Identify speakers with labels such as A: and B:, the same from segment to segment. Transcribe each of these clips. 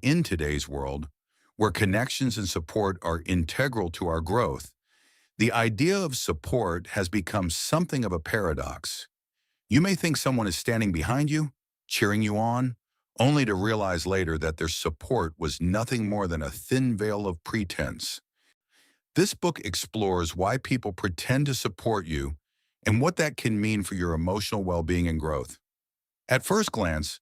A: In today's world, where connections and support are integral to our growth, the idea of support has become something of a paradox. You may think someone is standing behind you, cheering you on, only to realize later that their support was nothing more than a thin veil of pretense. This book explores why people pretend to support you and what that can mean for your emotional well-being and growth. At first glance,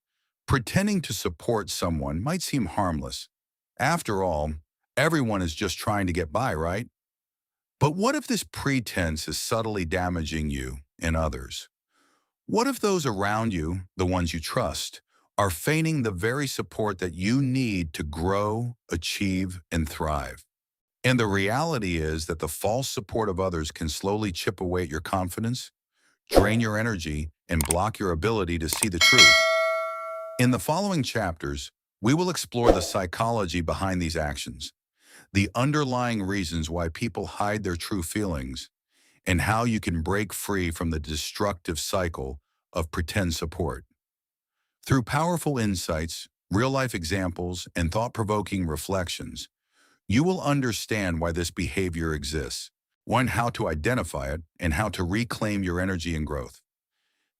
A: pretending to support someone might seem harmless. After all, everyone is just trying to get by, right? But what if this pretense is subtly damaging you and others? What if those around you, the ones you trust, are feigning the very support that you need to grow, achieve, and thrive? And the reality is that the false support of others can slowly chip away at your confidence, drain your energy, and block your ability to see the truth. In the following chapters, we will explore the psychology behind these actions, the underlying reasons why people hide their true feelings, and how you can break free from the destructive cycle of pretend support. Through powerful insights, real-life examples, and thought-provoking reflections, you will understand why this behavior exists, one, how to identify it, and how to reclaim your energy and growth.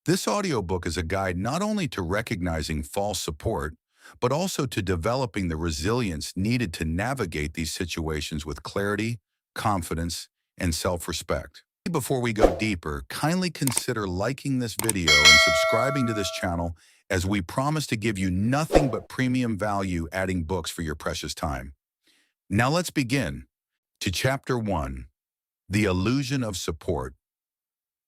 A: This audiobook is a guide not only to recognizing false support, but also to developing the resilience needed to navigate these situations with clarity, confidence, and self-respect. Before we go deeper, kindly consider liking this video and subscribing to this channel, as we promise to give you nothing but premium value adding books for your precious time. Now let's begin. To Chapter 1, The Illusion of Support.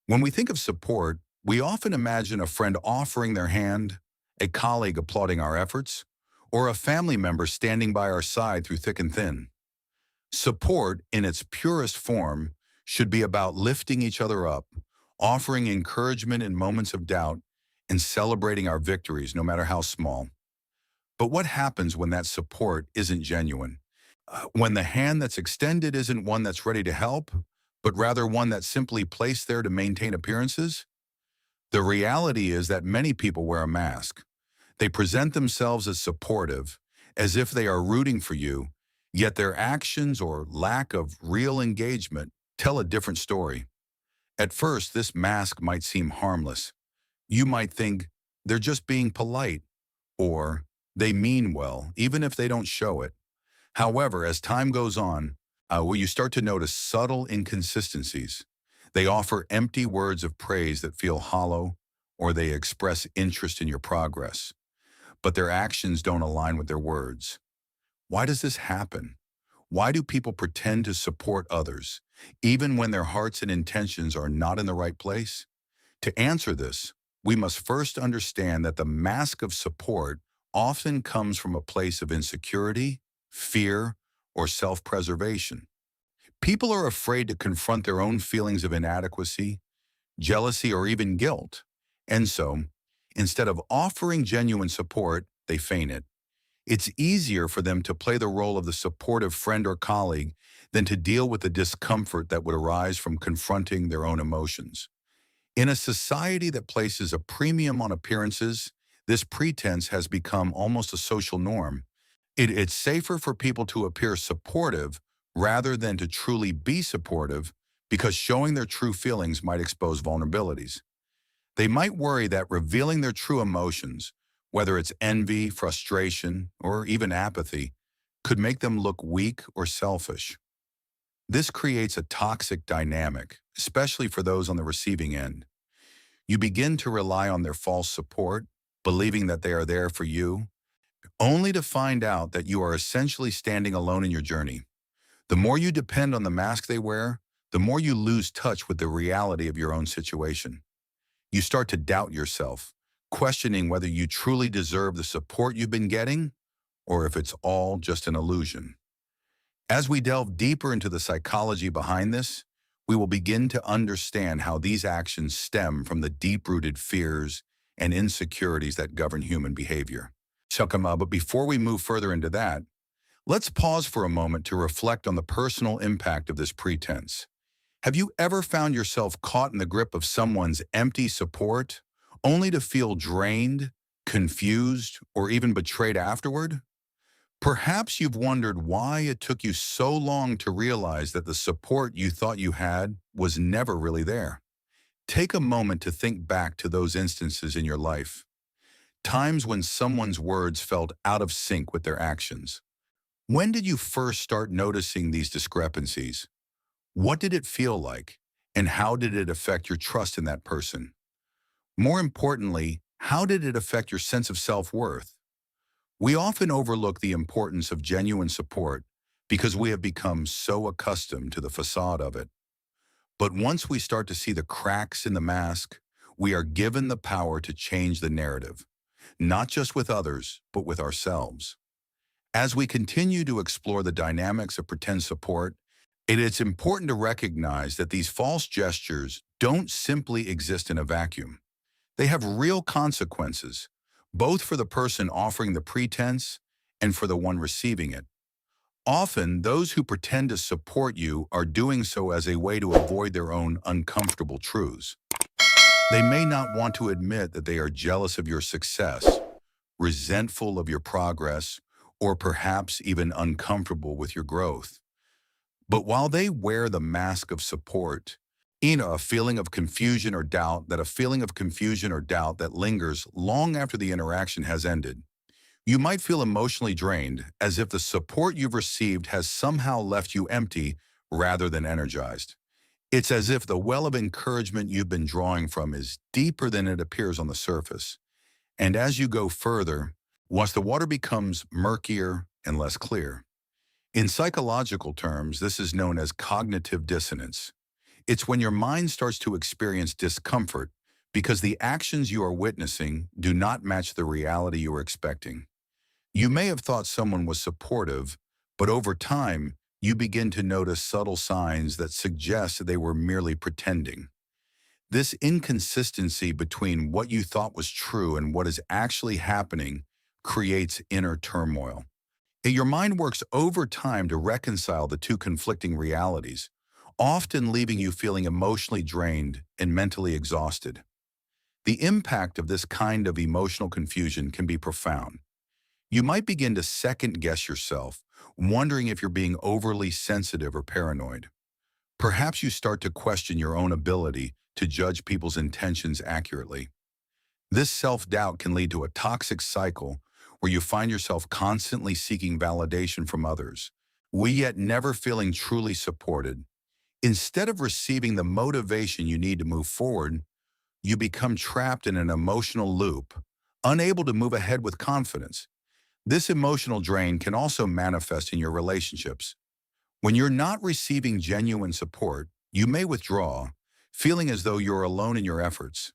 A: When we think of support, we often imagine a friend offering their hand, a colleague applauding our efforts, or a family member standing by our side through thick and thin. Support, in its purest form, should be about lifting each other up, offering encouragement in moments of doubt, and celebrating our victories, no matter how small. But what happens when that support isn't genuine? When the hand that's extended isn't one that's ready to help, but rather one that's simply placed there to maintain appearances? The reality is that many people wear a mask. They present themselves as supportive, as if they are rooting for you, yet their actions or lack of real engagement tell a different story. At first, this mask might seem harmless. You might think they're just being polite, or they mean well, even if they don't show it. However, as time goes on, you start to notice subtle inconsistencies. They offer empty words of praise that feel hollow, or they express interest in your progress, but their actions don't align with their words. Why does this happen? Why do people pretend to support others, even when their hearts and intentions are not in the right place? To answer this, we must first understand that the mask of support often comes from a place of insecurity, fear, or self-preservation. People are afraid to confront their own feelings of inadequacy, jealousy, or even guilt. And so, instead of offering genuine support, they feign it. It's easier for them to play the role of the supportive friend or colleague than to deal with the discomfort that would arise from confronting their own emotions. In a society that places a premium on appearances, this pretense has become almost a social norm. It's safer for people to appear supportive rather than to truly be supportive, because showing their true feelings might expose vulnerabilities. They might worry that revealing their true emotions, whether it's envy, frustration, or even apathy, could make them look weak or selfish. This creates a toxic dynamic, especially for those on the receiving end. You begin to rely on their false support, believing that they are there for you, only to find out that you are essentially standing alone in your journey. The more you depend on the mask they wear, the more you lose touch with the reality of your own situation. You start to doubt yourself, questioning whether you truly deserve the support you've been getting, or if it's all just an illusion. As we delve deeper into the psychology behind this, we will begin to understand how these actions stem from the deep-rooted fears and insecurities that govern human behavior. But before we move further into that, let's pause for a moment to reflect on the personal impact of this pretense. Have you ever found yourself caught in the grip of someone's empty support, only to feel drained, confused, or even betrayed afterward? Perhaps you've wondered why it took you so long to realize that the support you thought you had was never really there. Take a moment to think back to those instances in your life, times when someone's words felt out of sync with their actions. When did you first start noticing these discrepancies? What did it feel like? And how did it affect your trust in that person? More importantly, how did it affect your sense of self-worth? We often overlook the importance of genuine support because we have become so accustomed to the facade of it. But once we start to see the cracks in the mask, we are given the power to change the narrative, not just with others, but with ourselves. As we continue to explore the dynamics of pretend support, it is important to recognize that these false gestures don't simply exist in a vacuum. They have real consequences, both for the person offering the pretense and for the one receiving it. Often, those who pretend to support you are doing so as a way to avoid their own uncomfortable truths. They may not want to admit that they are jealous of your success, resentful of your progress, or perhaps even uncomfortable with your growth. But while they wear the mask of support, a feeling of confusion or doubt that lingers long after the interaction has ended. You might feel emotionally drained, as if the support you've received has somehow left you empty rather than energized. It's as if the well of encouragement you've been drawing from is deeper than it appears on the surface. And as you go further, once the water becomes murkier and less clear. In psychological terms, this is known as cognitive dissonance. It's when your mind starts to experience discomfort because the actions you are witnessing do not match the reality you are expecting. You may have thought someone was supportive, but over time, you begin to notice subtle signs that suggest they were merely pretending. This inconsistency between what you thought was true and what is actually happening creates inner turmoil. Your mind works overtime to reconcile the two conflicting realities, often leaving you feeling emotionally drained and mentally exhausted. The impact of this kind of emotional confusion can be profound. You might begin to second-guess yourself, wondering if you're being overly sensitive or paranoid. Perhaps you start to question your own ability to judge people's intentions accurately. This self-doubt can lead to a toxic cycle where you find yourself constantly seeking validation from others, yet never feeling truly supported. Instead of receiving the motivation you need to move forward, you become trapped in an emotional loop, unable to move ahead with confidence. This emotional drain can also manifest in your relationships. When you're not receiving genuine support, you may withdraw, feeling as though you're alone in your efforts.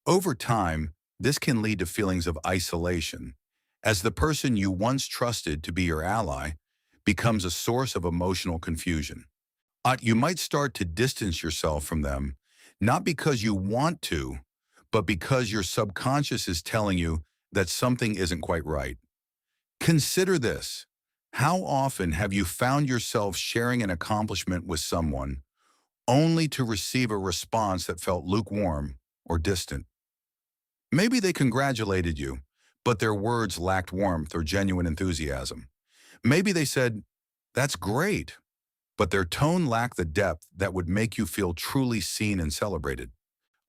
A: Over time, this can lead to feelings of isolation, as the person you once trusted to be your ally becomes a source of emotional confusion. You might start to distance yourself from them, not because you want to, but because your subconscious is telling you that something isn't quite right. Consider this. How often have you found yourself sharing an accomplishment with someone only to receive a response that felt lukewarm or distant? Maybe they congratulated you, but their words lacked warmth or genuine enthusiasm. Maybe they said, "That's great," but their tone lacked the depth that would make you feel truly seen and celebrated.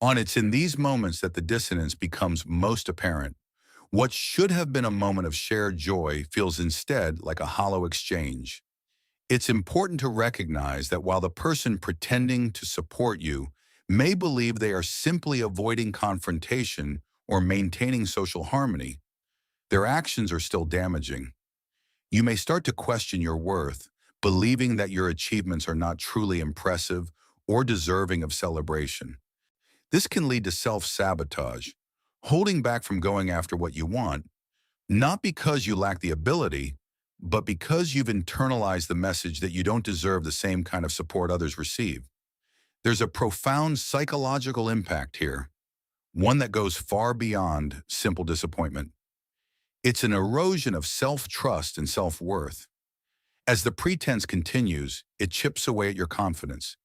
A: It's in these moments that the dissonance becomes most apparent. What should have been a moment of shared joy feels instead like a hollow exchange. It's important to recognize that while the person pretending to support you may believe they are simply avoiding confrontation or maintaining social harmony, their actions are still damaging. You may start to question your worth, believing that your achievements are not truly impressive or deserving of celebration. This can lead to self-sabotage, holding back from going after what you want, not because you lack the ability, but because you've internalized the message that you don't deserve the same kind of support others receive. There's a profound psychological impact here, one that goes far beyond simple disappointment. It's an erosion of self-trust and self-worth. As the pretense continues, it chips away at your confidence,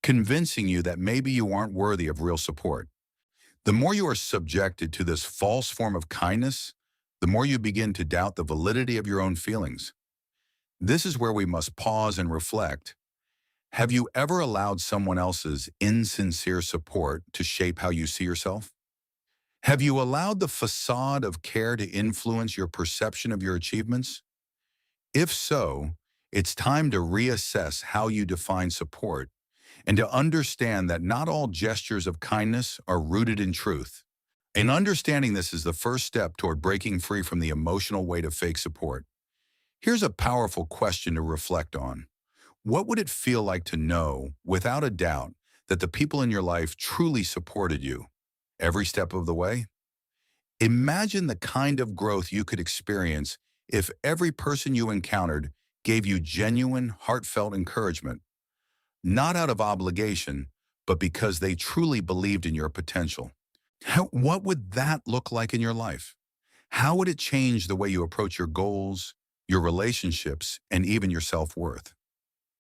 A: convincing you that maybe you aren't worthy of real support. The more you are subjected to this false form of kindness, the more you begin to doubt the validity of your own feelings. This is where we must pause and reflect. Have you ever allowed someone else's insincere support to shape how you see yourself? Have you allowed the facade of care to influence your perception of your achievements? If so, it's time to reassess how you define support and to understand that not all gestures of kindness are rooted in truth. And understanding this is the first step toward breaking free from the emotional weight of fake support. Here's a powerful question to reflect on. What would it feel like to know, without a doubt, that the people in your life truly supported you every step of the way? Imagine the kind of growth you could experience if every person you encountered gave you genuine, heartfelt encouragement, not out of obligation, but because they truly believed in your potential. What would that look like in your life? How would it change the way you approach your goals, your relationships, and even your self-worth?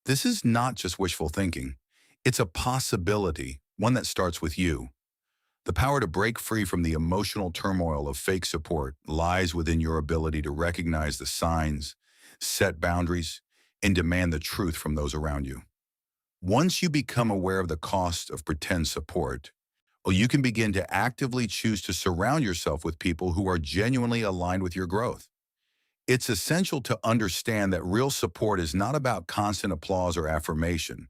A: This is not just wishful thinking. It's a possibility, one that starts with you. The power to break free from the emotional turmoil of fake support lies within your ability to recognize the signs, set boundaries, and demand the truth from those around you. Once you become aware of the cost of pretend support, well, you can begin to actively choose to surround yourself with people who are genuinely aligned with your growth. It's essential to understand that real support is not about constant applause or affirmation.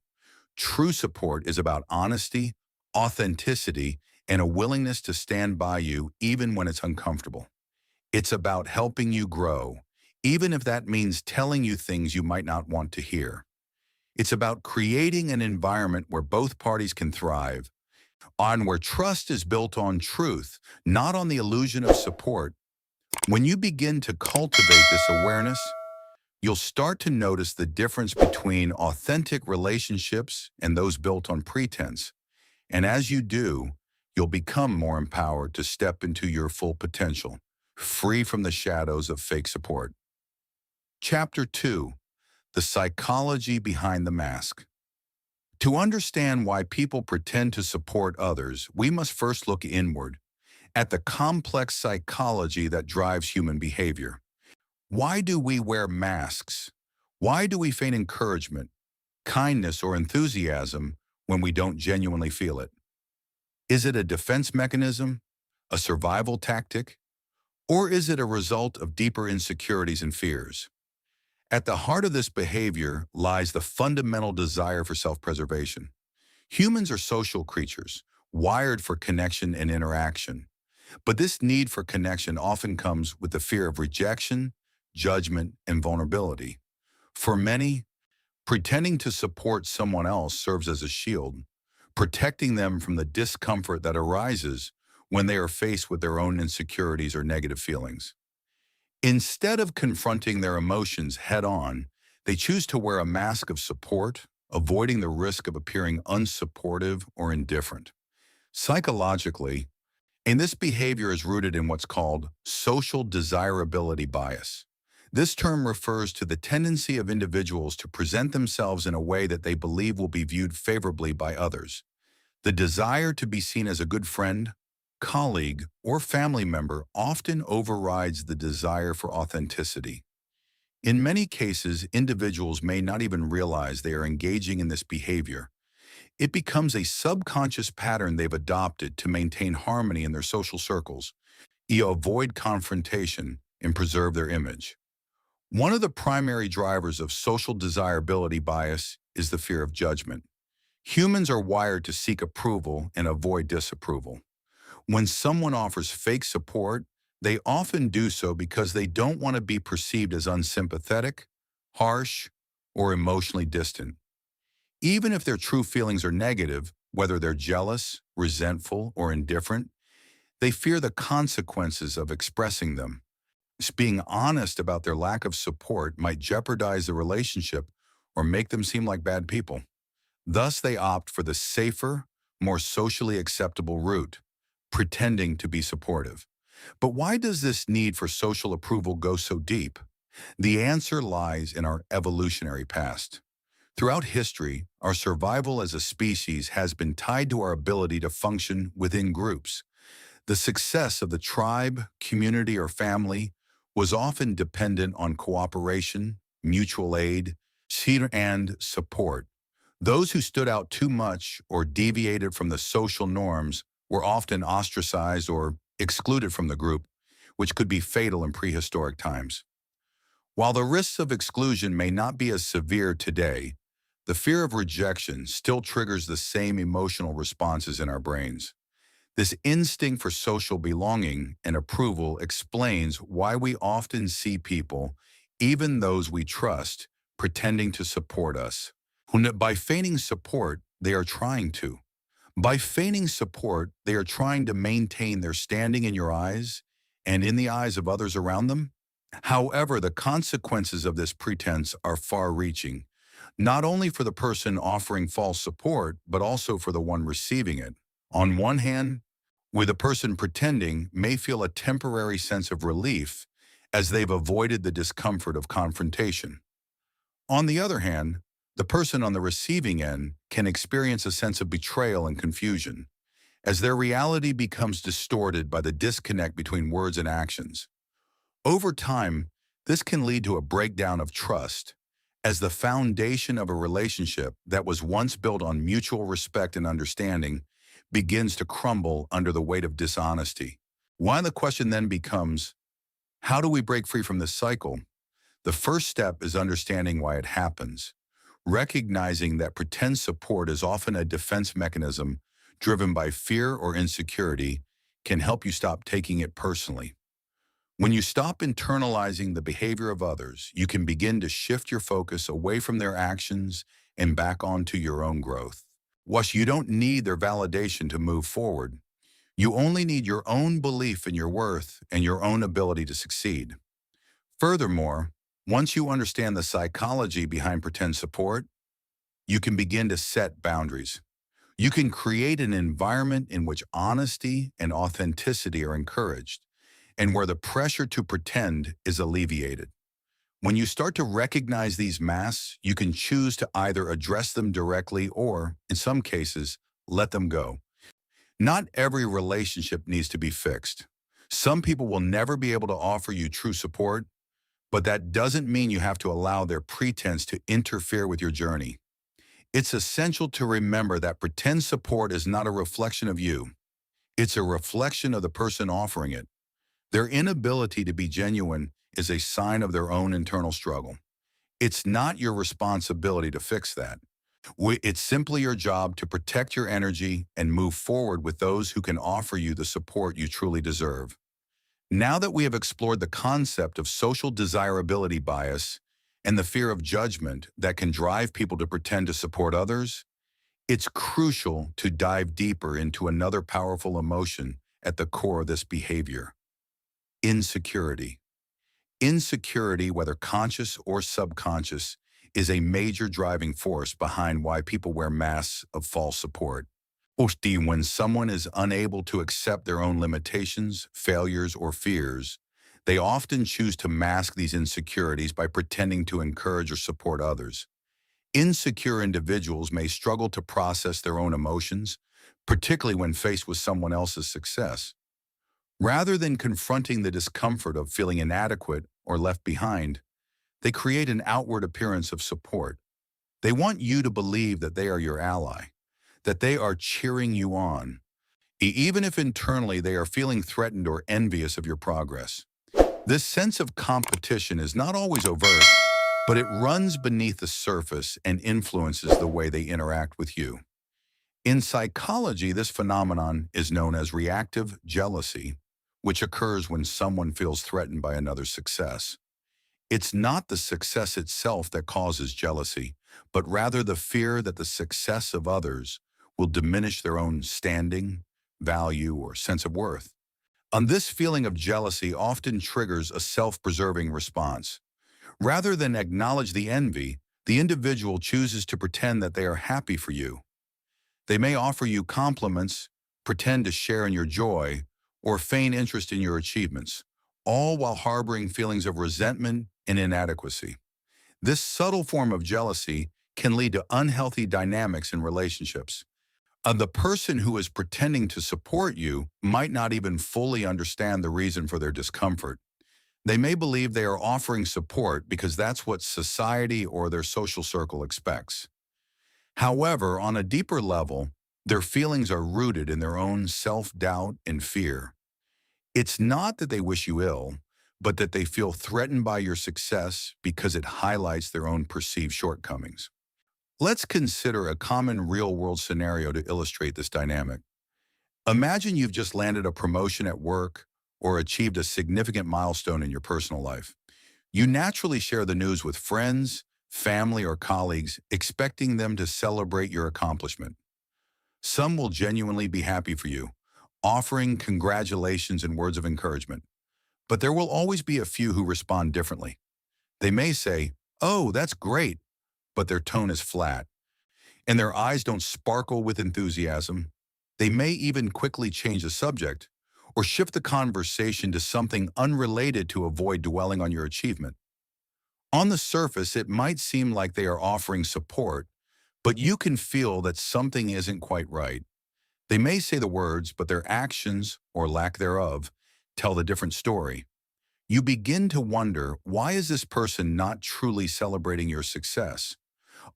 A: True support is about honesty, authenticity, and a willingness to stand by you even when it's uncomfortable. It's about helping you grow, even if that means telling you things you might not want to hear. It's about creating an environment where both parties can thrive, on where trust is built on truth, not on the illusion of support. When you begin to cultivate this awareness, you'll start to notice the difference between authentic relationships and those built on pretense. And as you do, you'll become more empowered to step into your full potential, free from the shadows of fake support. Chapter 2: The Psychology Behind the Mask. To understand why people pretend to support others, we must first look inward, at the complex psychology that drives human behavior. Why do we wear masks? Why do we feign encouragement, kindness, or enthusiasm when we don't genuinely feel it? Is it a defense mechanism, a survival tactic, or is it a result of deeper insecurities and fears? At the heart of this behavior lies the fundamental desire for self-preservation. Humans are social creatures, wired for connection and interaction. But this need for connection often comes with the fear of rejection, judgment, and vulnerability. For many, pretending to support someone else serves as a shield, protecting them from the discomfort that arises when they are faced with their own insecurities or negative feelings. Instead of confronting their emotions head-on, they choose to wear a mask of support, avoiding the risk of appearing unsupportive or indifferent. Psychologically, and this behavior is rooted in what's called social desirability bias. This term refers to the tendency of individuals to present themselves in a way that they believe will be viewed favorably by others. The desire to be seen as a good friend, colleague, or family member often overrides the desire for authenticity. In many cases, individuals may not even realize they are engaging in this behavior. It becomes a subconscious pattern they've adopted to maintain harmony in their social circles, avoid confrontation, and preserve their image. One of the primary drivers of social desirability bias is the fear of judgment. Humans are wired to seek approval and avoid disapproval. When someone offers fake support, they often do so because they don't want to be perceived as unsympathetic, harsh, or emotionally distant. Even if their true feelings are negative, whether they're jealous, resentful, or indifferent, they fear the consequences of expressing them. Being honest about their lack of support might jeopardize the relationship or make them seem like bad people. Thus, they opt for the safer, more socially acceptable route, pretending to be supportive. But why does this need for social approval go so deep? The answer lies in our evolutionary past. Throughout history, our survival as a species has been tied to our ability to function within groups. The success of the tribe, community, or family was often dependent on cooperation, mutual aid, and support. Those who stood out too much or deviated from the social norms were often ostracized or excluded from the group, which could be fatal in prehistoric times. While the risks of exclusion may not be as severe today, the fear of rejection still triggers the same emotional responses in our brains. This instinct for social belonging and approval explains why we often see people, even those we trust, pretending to support us. By feigning support, they are trying to. By feigning support, they are trying to maintain their standing in your eyes and in the eyes of others around them. However, the consequences of this pretense are far-reaching, not only for the person offering false support, but also for the one receiving it. On one hand, the person pretending may feel a temporary sense of relief as they've avoided the discomfort of confrontation. On the other hand, the person on the receiving end can experience a sense of betrayal and confusion, as their reality becomes distorted by the disconnect between words and actions. Over time, this can lead to a breakdown of trust, as the foundation of a relationship that was once built on mutual respect and understanding begins to crumble under the weight of dishonesty. Why the question then becomes, how do we break free from this cycle? The first step is understanding why it happens. Recognizing that pretend support is often a defense mechanism driven by fear or insecurity can help you stop taking it personally. When you stop internalizing the behavior of others, you can begin to shift your focus away from their actions and back onto your own growth. Whilst you don't need their validation to move forward, you only need your own belief in your worth and your own ability to succeed. Furthermore, once you understand the psychology behind pretend support, you can begin to set boundaries. You can create an environment in which honesty and authenticity are encouraged, and where the pressure to pretend is alleviated. When you start to recognize these masks, you can choose to either address them directly or, in some cases, let them go. Not every relationship needs to be fixed. Some people will never be able to offer you true support, but that doesn't mean you have to allow their pretense to interfere with your journey. It's essential to remember that pretend support is not a reflection of you. It's a reflection of the person offering it. Their inability to be genuine is a sign of their own internal struggle. It's not your responsibility to fix that. It's simply your job to protect your energy and move forward with those who can offer you the support you truly deserve. Now that we have explored the concept of social desirability bias and the fear of judgment that can drive people to pretend to support others, it's crucial to dive deeper into another powerful emotion at the core of this behavior: insecurity. Insecurity, whether conscious or subconscious, is a major driving force behind why people wear masks of false support. When someone is unable to accept their own limitations, failures, or fears, they often choose to mask these insecurities by pretending to encourage or support others. Insecure individuals may struggle to process their own emotions, particularly when faced with someone else's success. Rather than confronting the discomfort of feeling inadequate or left behind, they create an outward appearance of support. They want you to believe that they are your ally, that they are cheering you on, even if internally they are feeling threatened or envious of your progress. This sense of competition is not always overt, but it runs beneath the surface and influences the way they interact with you. In psychology, this phenomenon is known as reactive jealousy, which occurs when someone feels threatened by another's success. It's not the success itself that causes jealousy, but rather the fear that the success of others will diminish their own standing, value, or sense of worth. And this feeling of jealousy often triggers a self-preserving response. Rather than acknowledge the envy, the individual chooses to pretend that they are happy for you. They may offer you compliments, pretend to share in your joy, or feign interest in your achievements, all while harboring feelings of resentment and inadequacy. This subtle form of jealousy can lead to unhealthy dynamics in relationships. The person who is pretending to support you might not even fully understand the reason for their discomfort. They may believe they are offering support because that's what society or their social circle expects. However, on a deeper level, their feelings are rooted in their own self-doubt and fear. It's not that they wish you ill, but that they feel threatened by your success because it highlights their own perceived shortcomings. Let's consider a common real-world scenario to illustrate this dynamic. Imagine you've just landed a promotion at work or achieved a significant milestone in your personal life. You naturally share the news with friends, family, or colleagues, expecting them to celebrate your accomplishment. Some will genuinely be happy for you, offering congratulations and words of encouragement. But there will always be a few who respond differently. They may say, "Oh, that's great," but their tone is flat, and their eyes don't sparkle with enthusiasm. They may even quickly change the subject or shift the conversation to something unrelated to avoid dwelling on your achievement. On the surface, it might seem like they are offering support, but you can feel that something isn't quite right. They may say the words, but their actions, or lack thereof, tell the different story. You begin to wonder, why is this person not truly celebrating your success?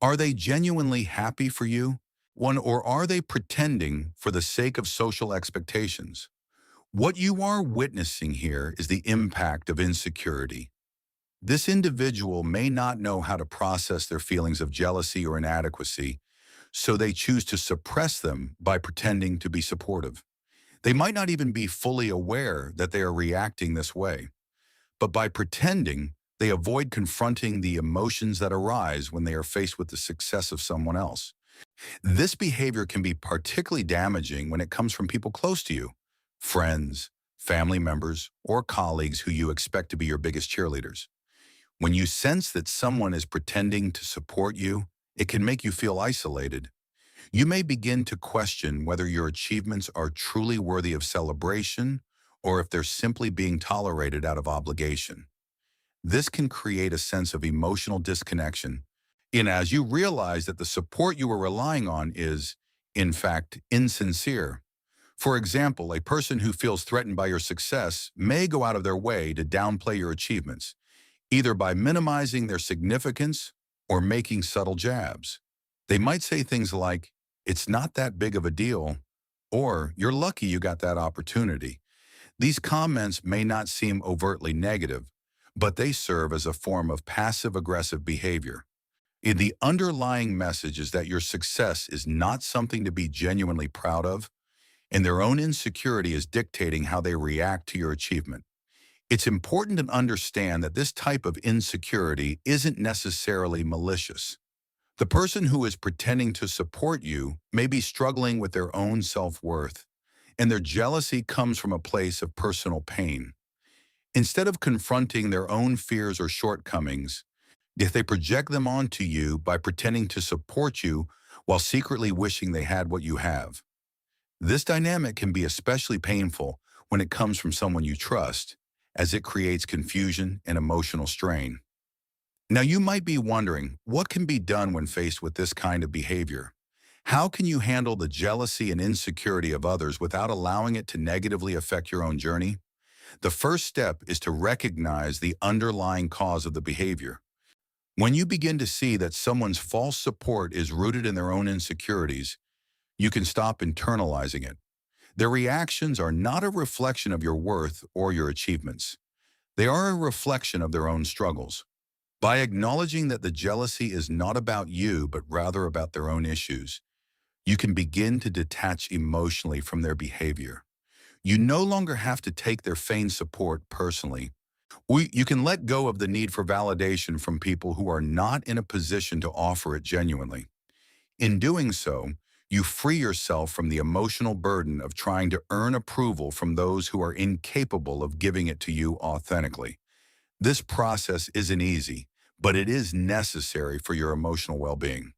A: Are they genuinely happy for you? Or are they pretending for the sake of social expectations? What you are witnessing here is the impact of insecurity. This individual may not know how to process their feelings of jealousy or inadequacy, so they choose to suppress them by pretending to be supportive. They might not even be fully aware that they are reacting this way, but by pretending, they avoid confronting the emotions that arise when they are faced with the success of someone else. This behavior can be particularly damaging when it comes from people close to you, friends, family members, or colleagues who you expect to be your biggest cheerleaders. When you sense that someone is pretending to support you, it can make you feel isolated. You may begin to question whether your achievements are truly worthy of celebration or if they're simply being tolerated out of obligation. This can create a sense of emotional disconnection, and as you realize that the support you are relying on is, in fact, insincere. For example, a person who feels threatened by your success may go out of their way to downplay your achievements, either by minimizing their significance or making subtle jabs. They might say things like, "It's not that big of a deal," or "You're lucky you got that opportunity." These comments may not seem overtly negative, but they serve as a form of passive-aggressive behavior. The underlying message is that your success is not something to be genuinely proud of, and their own insecurity is dictating how they react to your achievement. It's important to understand that this type of insecurity isn't necessarily malicious. The person who is pretending to support you may be struggling with their own self-worth, and their jealousy comes from a place of personal pain. Instead of confronting their own fears or shortcomings, if they project them onto you by pretending to support you while secretly wishing they had what you have. This dynamic can be especially painful when it comes from someone you trust, as it creates confusion and emotional strain. Now, you might be wondering, what can be done when faced with this kind of behavior? How can you handle the jealousy and insecurity of others without allowing it to negatively affect your own journey? The first step is to recognize the underlying cause of the behavior. When you begin to see that someone's false support is rooted in their own insecurities, you can stop internalizing it. Their reactions are not a reflection of your worth or your achievements. They are a reflection of their own struggles. By acknowledging that the jealousy is not about you, but rather about their own issues, you can begin to detach emotionally from their behavior. You no longer have to take their feigned support personally. You can let go of the need for validation from people who are not in a position to offer it genuinely. In doing so, you free yourself from the emotional burden of trying to earn approval from those who are incapable of giving it to you authentically. This process isn't easy, but it is necessary for your emotional well-being.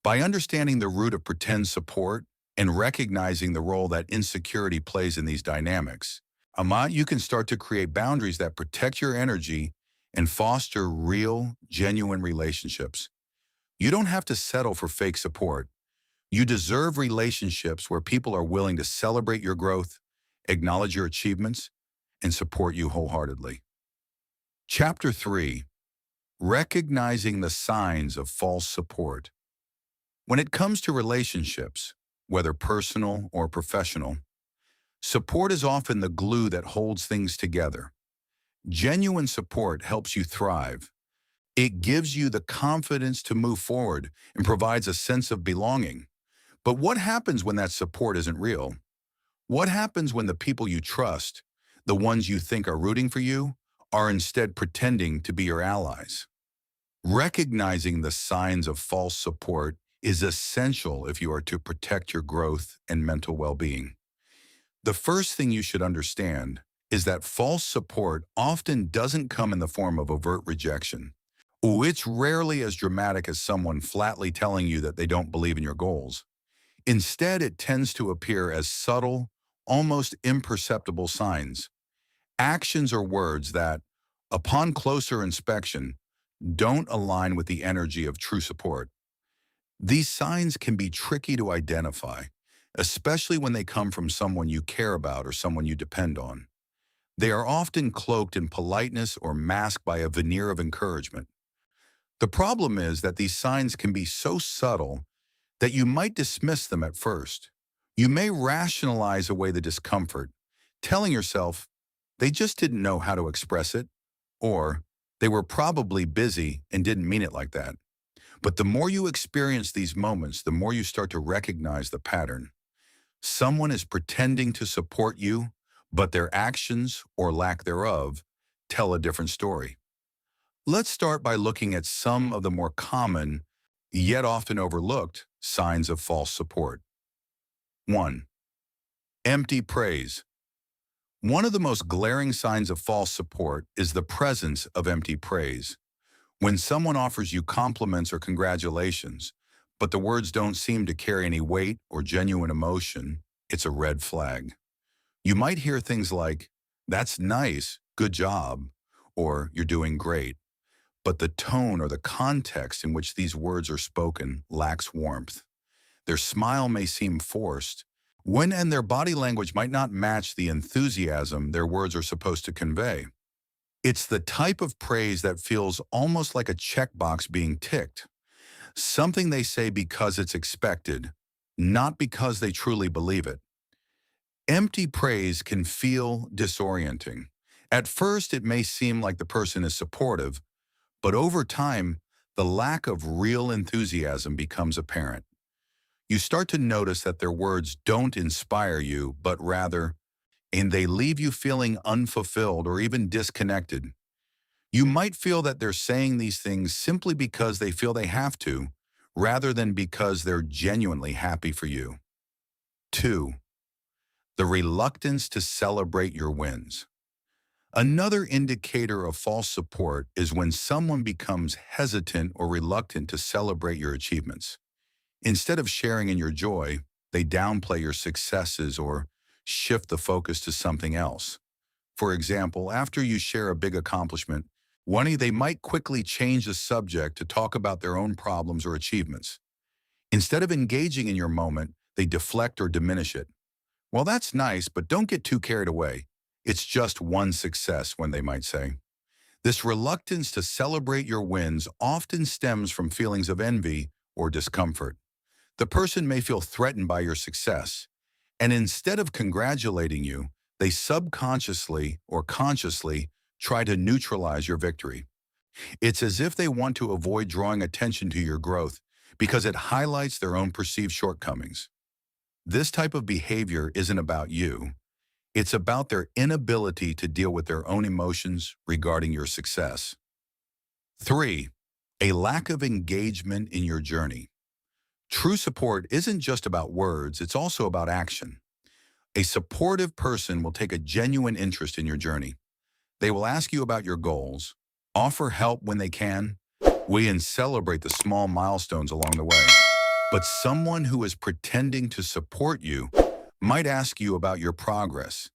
A: By understanding the root of pretend support and recognizing the role that insecurity plays in these dynamics, you can start to create boundaries that protect your energy and foster real, genuine relationships. You don't have to settle for fake support. You deserve relationships where people are willing to celebrate your growth, acknowledge your achievements, and support you wholeheartedly. Chapter 3. Recognizing the signs of false support. When it comes to relationships, whether personal or professional, support is often the glue that holds things together. Genuine support helps you thrive. It gives you the confidence to move forward and provides a sense of belonging. But what happens when that support isn't real? What happens when the people you trust, the ones you think are rooting for you, are instead pretending to be your allies? Recognizing the signs of false support is essential if you are to protect your growth and mental well-being. The first thing you should understand is that false support often doesn't come in the form of overt rejection. It's rarely as dramatic as someone flatly telling you that they don't believe in your goals. Instead, it tends to appear as subtle, almost imperceptible signs, actions or words that, upon closer inspection, don't align with the energy of true support. These signs can be tricky to identify, especially when they come from someone you care about or someone you depend on. They are often cloaked in politeness or masked by a veneer of encouragement. The problem is that these signs can be so subtle that you might dismiss them at first. You may rationalize away the discomfort, telling yourself, they just didn't know how to express it, or they were probably busy and didn't mean it like that. But the more you experience these moments, the more you start to recognize the pattern. Someone is pretending to support you, but their actions, or lack thereof, tell a different story. Let's start by looking at some of the more common, yet often overlooked, signs of false support. 1. Empty praise. One of the most glaring signs of false support is the presence of empty praise. When someone offers you compliments or congratulations, but the words don't seem to carry any weight or genuine emotion, it's a red flag. You might hear things like, "That's nice, good job," or "You're doing great." But the tone or the context in which these words are spoken lacks warmth. Their smile may seem forced, and their body language might not match the enthusiasm their words are supposed to convey. It's the type of praise that feels almost like a checkbox being ticked, something they say because it's expected, not because they truly believe it. Empty praise can feel disorienting. At first, it may seem like the person is supportive, but over time, the lack of real enthusiasm becomes apparent. You start to notice that their words don't inspire you, but rather, and they leave you feeling unfulfilled or even disconnected. You might feel that they're saying these things simply because they feel they have to, rather than because they're genuinely happy for you. 2. The reluctance to celebrate your wins. Another indicator of false support is when someone becomes hesitant or reluctant to celebrate your achievements. Instead of sharing in your joy, they downplay your successes or shift the focus to something else. For example, after you share a big accomplishment, they might quickly change the subject to talk about their own problems or achievements. Instead of engaging in your moment, they deflect or diminish it. "Well, that's nice, but don't get too carried away. It's just one success," when they might say. This reluctance to celebrate your wins often stems from feelings of envy or discomfort. The person may feel threatened by your success, and instead of congratulating you, they subconsciously or consciously try to neutralize your victory. It's as if they want to avoid drawing attention to your growth because it highlights their own perceived shortcomings. This type of behavior isn't about you. It's about their inability to deal with their own emotions regarding your success. 3. A lack of engagement in your journey. True support isn't just about words, it's also about action. A supportive person will take a genuine interest in your journey. They will ask you about your goals, offer help when they can, and celebrate the small milestones along the way. But someone who is pretending to support you might ask you about your progress,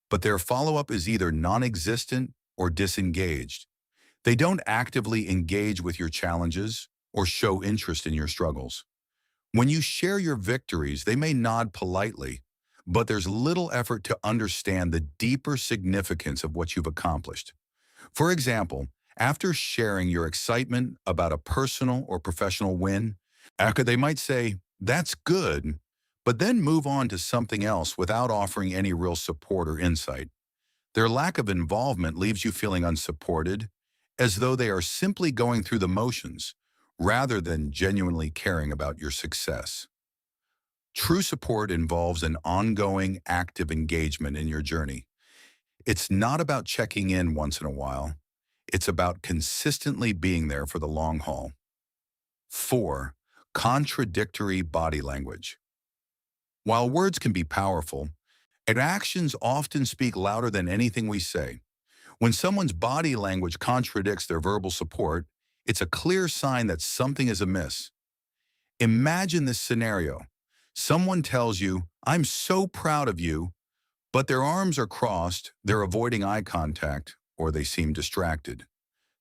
A: but their follow-up is either non-existent or disengaged. They don't actively engage with your challenges or show interest in your struggles. When you share your victories, they may nod politely, but there's little effort to understand the deeper significance of what you've accomplished. For example, after sharing your excitement about a personal or professional win, after they might say, "That's good," but then move on to something else without offering any real support or insight. Their lack of involvement leaves you feeling unsupported, as though they are simply going through the motions, rather than genuinely caring about your success. True support involves an ongoing, active engagement in your journey. It's not about checking in once in a while. It's about consistently being there for the long haul. 4. Contradictory body language. While words can be powerful, actions often speak louder than anything we say. When someone's body language contradicts their verbal support, it's a clear sign that something is amiss. Imagine this scenario. Someone tells you, "I'm so proud of you," but their arms are crossed, they're avoiding eye contact, or they seem distracted.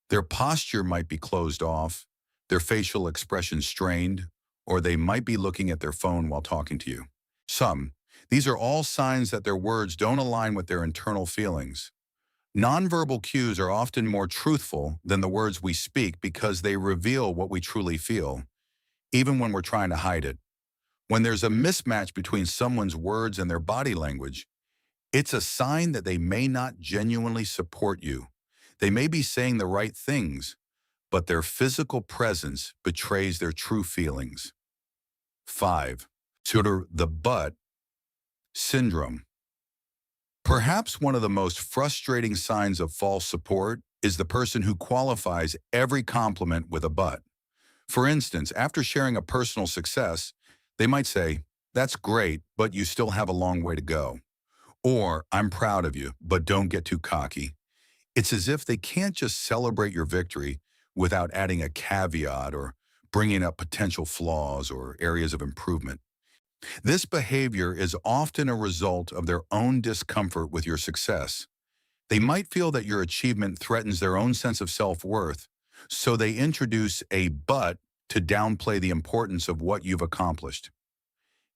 A: Their posture might be closed off, their facial expression strained, or they might be looking at their phone while talking to you. Some, these are all signs that their words don't align with their internal feelings. Nonverbal cues are often more truthful than the words we speak because they reveal what we truly feel, even when we're trying to hide it. When there's a mismatch between someone's words and their body language, it's a sign that they may not genuinely support you. They may be saying the right things, but their physical presence betrays their true feelings. 5. Sort of the but syndrome. Perhaps one of the most frustrating signs of false support is the person who qualifies every compliment with a but. For instance, after sharing a personal success, they might say, "That's great, but you still have a long way to go." Or, "I'm proud of you, but don't get too cocky." It's as if they can't just celebrate your victory without adding a caveat or bringing up potential flaws or areas of improvement. This behavior is often a result of their own discomfort with your success. They might feel that your achievement threatens their own sense of self-worth, so they introduce a "but" to downplay the importance of what you've accomplished.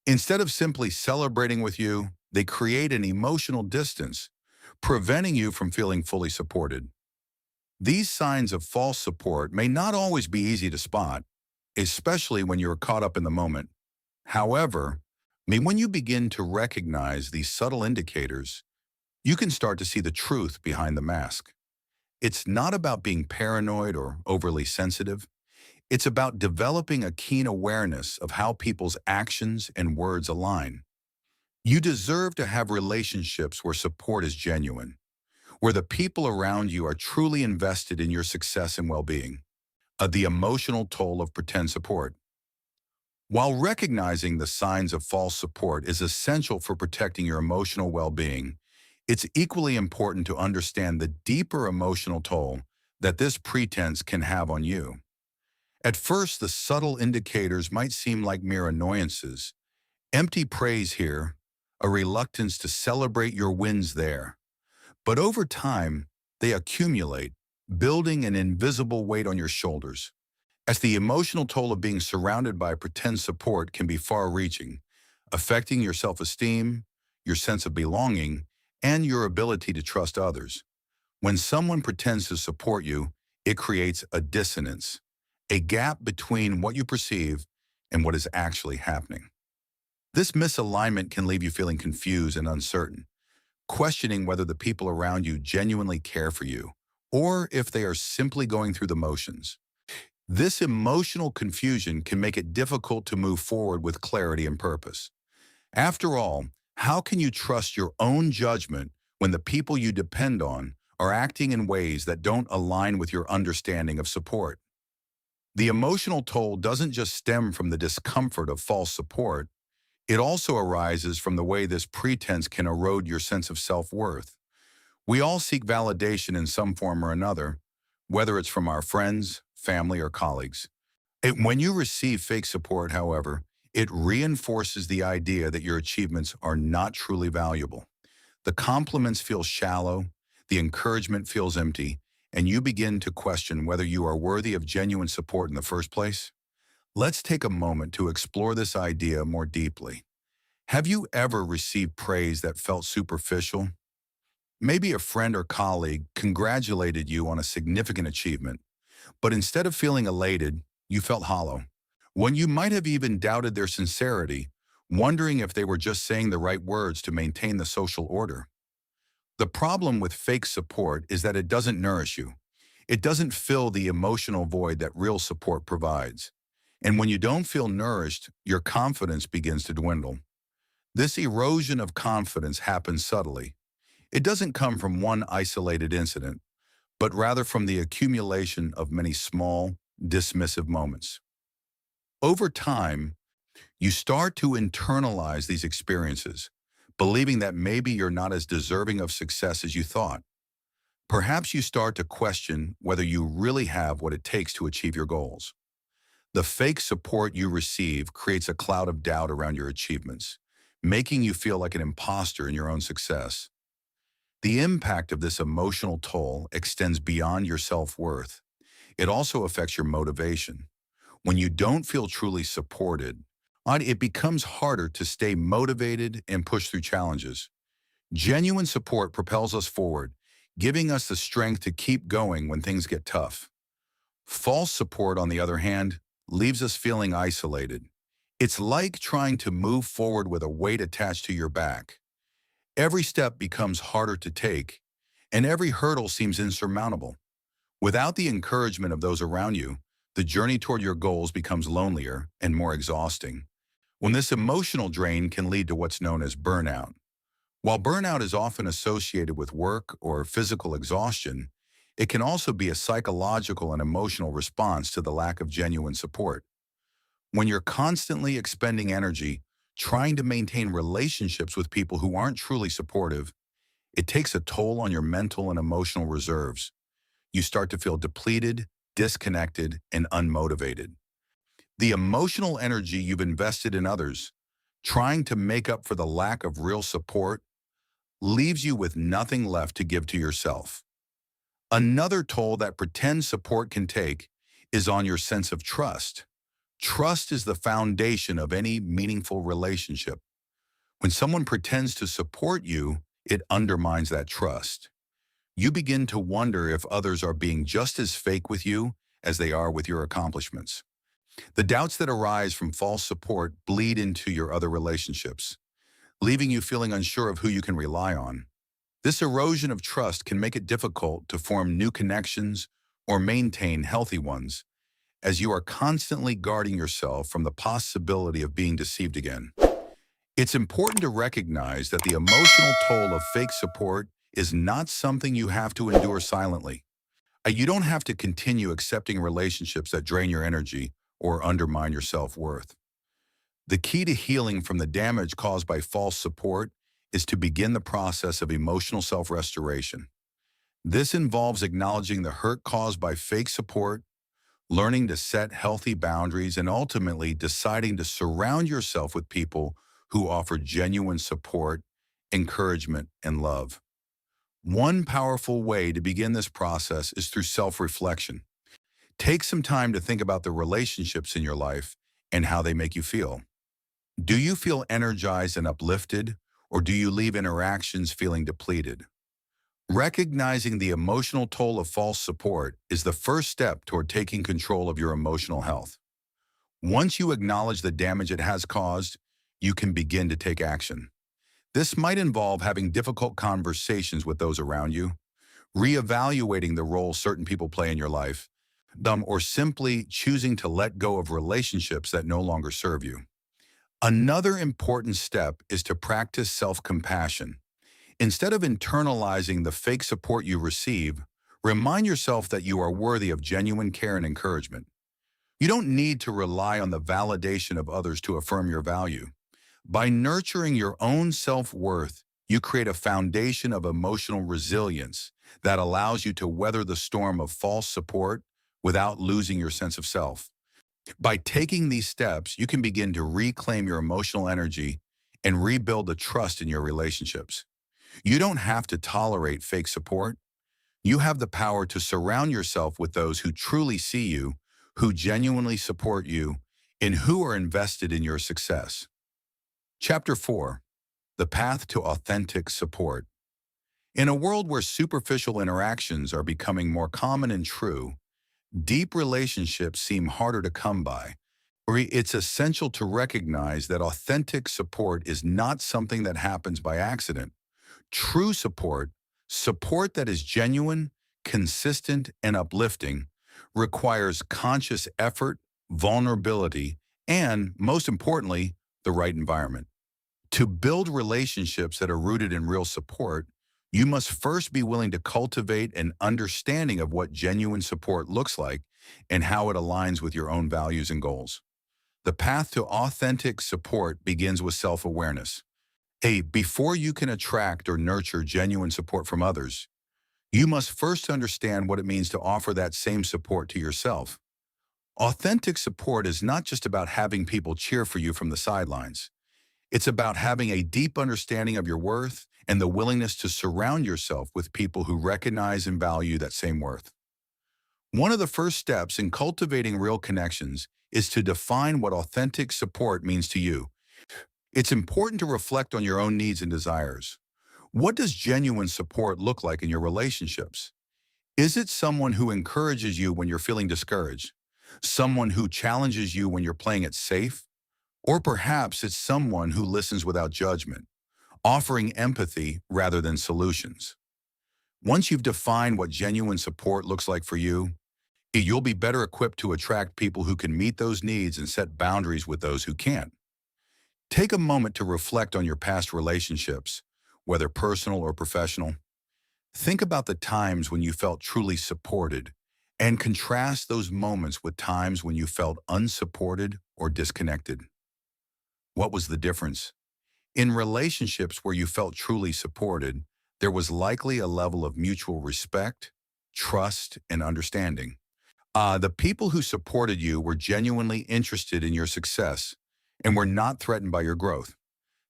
A: Instead of simply celebrating with you, they create an emotional distance, preventing you from feeling fully supported. These signs of false support may not always be easy to spot, especially when you're caught up in the moment. However, when you begin to recognize these subtle indicators, you can start to see the truth behind the mask. It's not about being paranoid or overly sensitive. It's about developing a keen awareness of how people's actions and words align. You deserve to have relationships where support is genuine, where the people around you are truly invested in your success and well-being. The emotional toll of pretend support. While recognizing the signs of false support is essential for protecting your emotional well-being, it's equally important to understand the deeper emotional toll that this pretense can have on you. At first, the subtle indicators might seem like mere annoyances, empty praise here, a reluctance to celebrate your wins there. But over time, they accumulate, building an invisible weight on your shoulders. As the emotional toll of being surrounded by pretend support can be far-reaching, affecting your self-esteem, your sense of belonging, and your ability to trust others. When someone pretends to support you, it creates a dissonance, a gap between what you perceive and what is actually happening. This misalignment can leave you feeling confused and uncertain, questioning whether the people around you genuinely care for you, or if they are simply going through the motions. This emotional confusion can make it difficult to move forward with clarity and purpose. After all, how can you trust your own judgment when the people you depend on are acting in ways that don't align with your understanding of support? The emotional toll doesn't just stem from the discomfort of false support, it also arises from the way this pretense can erode your sense of self-worth. We all seek validation in some form or another, whether it's from our friends, family, or colleagues. When you receive fake support, however, it reinforces the idea that your achievements are not truly valuable. The compliments feel shallow, the encouragement feels empty, and you begin to question whether you are worthy of genuine support in the first place. Let's take a moment to explore this idea more deeply. Have you ever received praise that felt superficial? Maybe a friend or colleague congratulated you on a significant achievement, but instead of feeling elated, you felt hollow. When you might have even doubted their sincerity, wondering if they were just saying the right words to maintain the social order. The problem with fake support is that it doesn't nourish you. It doesn't fill the emotional void that real support provides. And when you don't feel nourished, your confidence begins to dwindle. This erosion of confidence happens subtly. It doesn't come from one isolated incident, but rather from the accumulation of many small, dismissive moments. Over time, you start to internalize these experiences, believing that maybe you're not as deserving of success as you thought. Perhaps you start to question whether you really have what it takes to achieve your goals. The fake support you receive creates a cloud of doubt around your achievements, making you feel like an imposter in your own success. The impact of this emotional toll extends beyond your self-worth. It also affects your motivation. When you don't feel truly supported, it becomes harder to stay motivated and push through challenges. Genuine support propels us forward, giving us the strength to keep going when things get tough. False support, on the other hand, leaves us feeling isolated. It's like trying to move forward with a weight attached to your back. Every step becomes harder to take, and every hurdle seems insurmountable. Without the encouragement of those around you, the journey toward your goals becomes lonelier and more exhausting. When this emotional drain can lead to what's known as burnout. While burnout is often associated with work or physical exhaustion, it can also be a psychological and emotional response to the lack of genuine support. When you're constantly expending energy trying to maintain relationships with people who aren't truly supportive, it takes a toll on your mental and emotional reserves. You start to feel depleted, disconnected, and unmotivated. The emotional energy you've invested in others, trying to make up for the lack of real support, leaves you with nothing left to give to yourself. Another toll that pretend support can take is on your sense of trust. Trust is the foundation of any meaningful relationship. When someone pretends to support you, it undermines that trust. You begin to wonder if others are being just as fake with you as they are with your accomplishments. The doubts that arise from false support bleed into your other relationships, leaving you feeling unsure of who you can rely on. This erosion of trust can make it difficult to form new connections or maintain healthy ones, as you are constantly guarding yourself from the possibility of being deceived again. It's important to recognize that the emotional toll of fake support is not something you have to endure silently. You don't have to continue accepting relationships that drain your energy or undermine your self-worth. The key to healing from the damage caused by false support is to begin the process of emotional self-restoration. This involves acknowledging the hurt caused by fake support, learning to set healthy boundaries, and ultimately deciding to surround yourself with people who offer genuine support, encouragement, and love. One powerful way to begin this process is through self-reflection. Take some time to think about the relationships in your life and how they make you feel. Do you feel energized and uplifted, or do you leave interactions feeling depleted? Recognizing the emotional toll of false support is the first step toward taking control of your emotional health. Once you acknowledge the damage it has caused, you can begin to take action. This might involve having difficult conversations with those around you, reevaluating the role certain people play in your life, or simply choosing to let go of relationships that no longer serve you. Another important step is to practice self-compassion. Instead of internalizing the fake support you receive, remind yourself that you are worthy of genuine care and encouragement. You don't need to rely on the validation of others to affirm your value. By nurturing your own self-worth, you create a foundation of emotional resilience that allows you to weather the storm of false support without losing your sense of self. By taking these steps, you can begin to reclaim your emotional energy and rebuild the trust in your relationships. You don't have to tolerate fake support. You have the power to surround yourself with those who truly see you, who genuinely support you, and who are invested in your success. Chapter 4. The Path to Authentic Support. In a world where superficial interactions are becoming more common and true, deep relationships seem harder to come by. It's essential to recognize that authentic support is not something that happens by accident. True support, support that is genuine, consistent, and uplifting, requires conscious effort, vulnerability, and, most importantly, the right environment. To build relationships that are rooted in real support, you must first be willing to cultivate an understanding of what genuine support looks like and how it aligns with your own values and goals. The path to authentic support begins with self-awareness. Before you can attract or nurture genuine support from others, you must first understand what it means to offer that same support to yourself. Authentic support is not just about having people cheer for you from the sidelines. It's about having a deep understanding of your worth and the willingness to surround yourself with people who recognize and value that same worth. One of the first steps in cultivating real connections is to define what authentic support means to you. It's important to reflect on your own needs and desires. What does genuine support look like in your relationships? Is it someone who encourages you when you're feeling discouraged? Someone who challenges you when you're playing it safe? Or perhaps it's someone who listens without judgment, offering empathy rather than solutions. Once you've defined what genuine support looks like for you, you'll be better equipped to attract people who can meet those needs and set boundaries with those who can't. Take a moment to reflect on your past relationships, whether personal or professional. Think about the times when you felt truly supported and contrast those moments with times when you felt unsupported or disconnected. What was the difference? In relationships where you felt truly supported, there was likely a level of mutual respect, trust, and understanding. The people who supported you were genuinely interested in your success and were not threatened by your growth.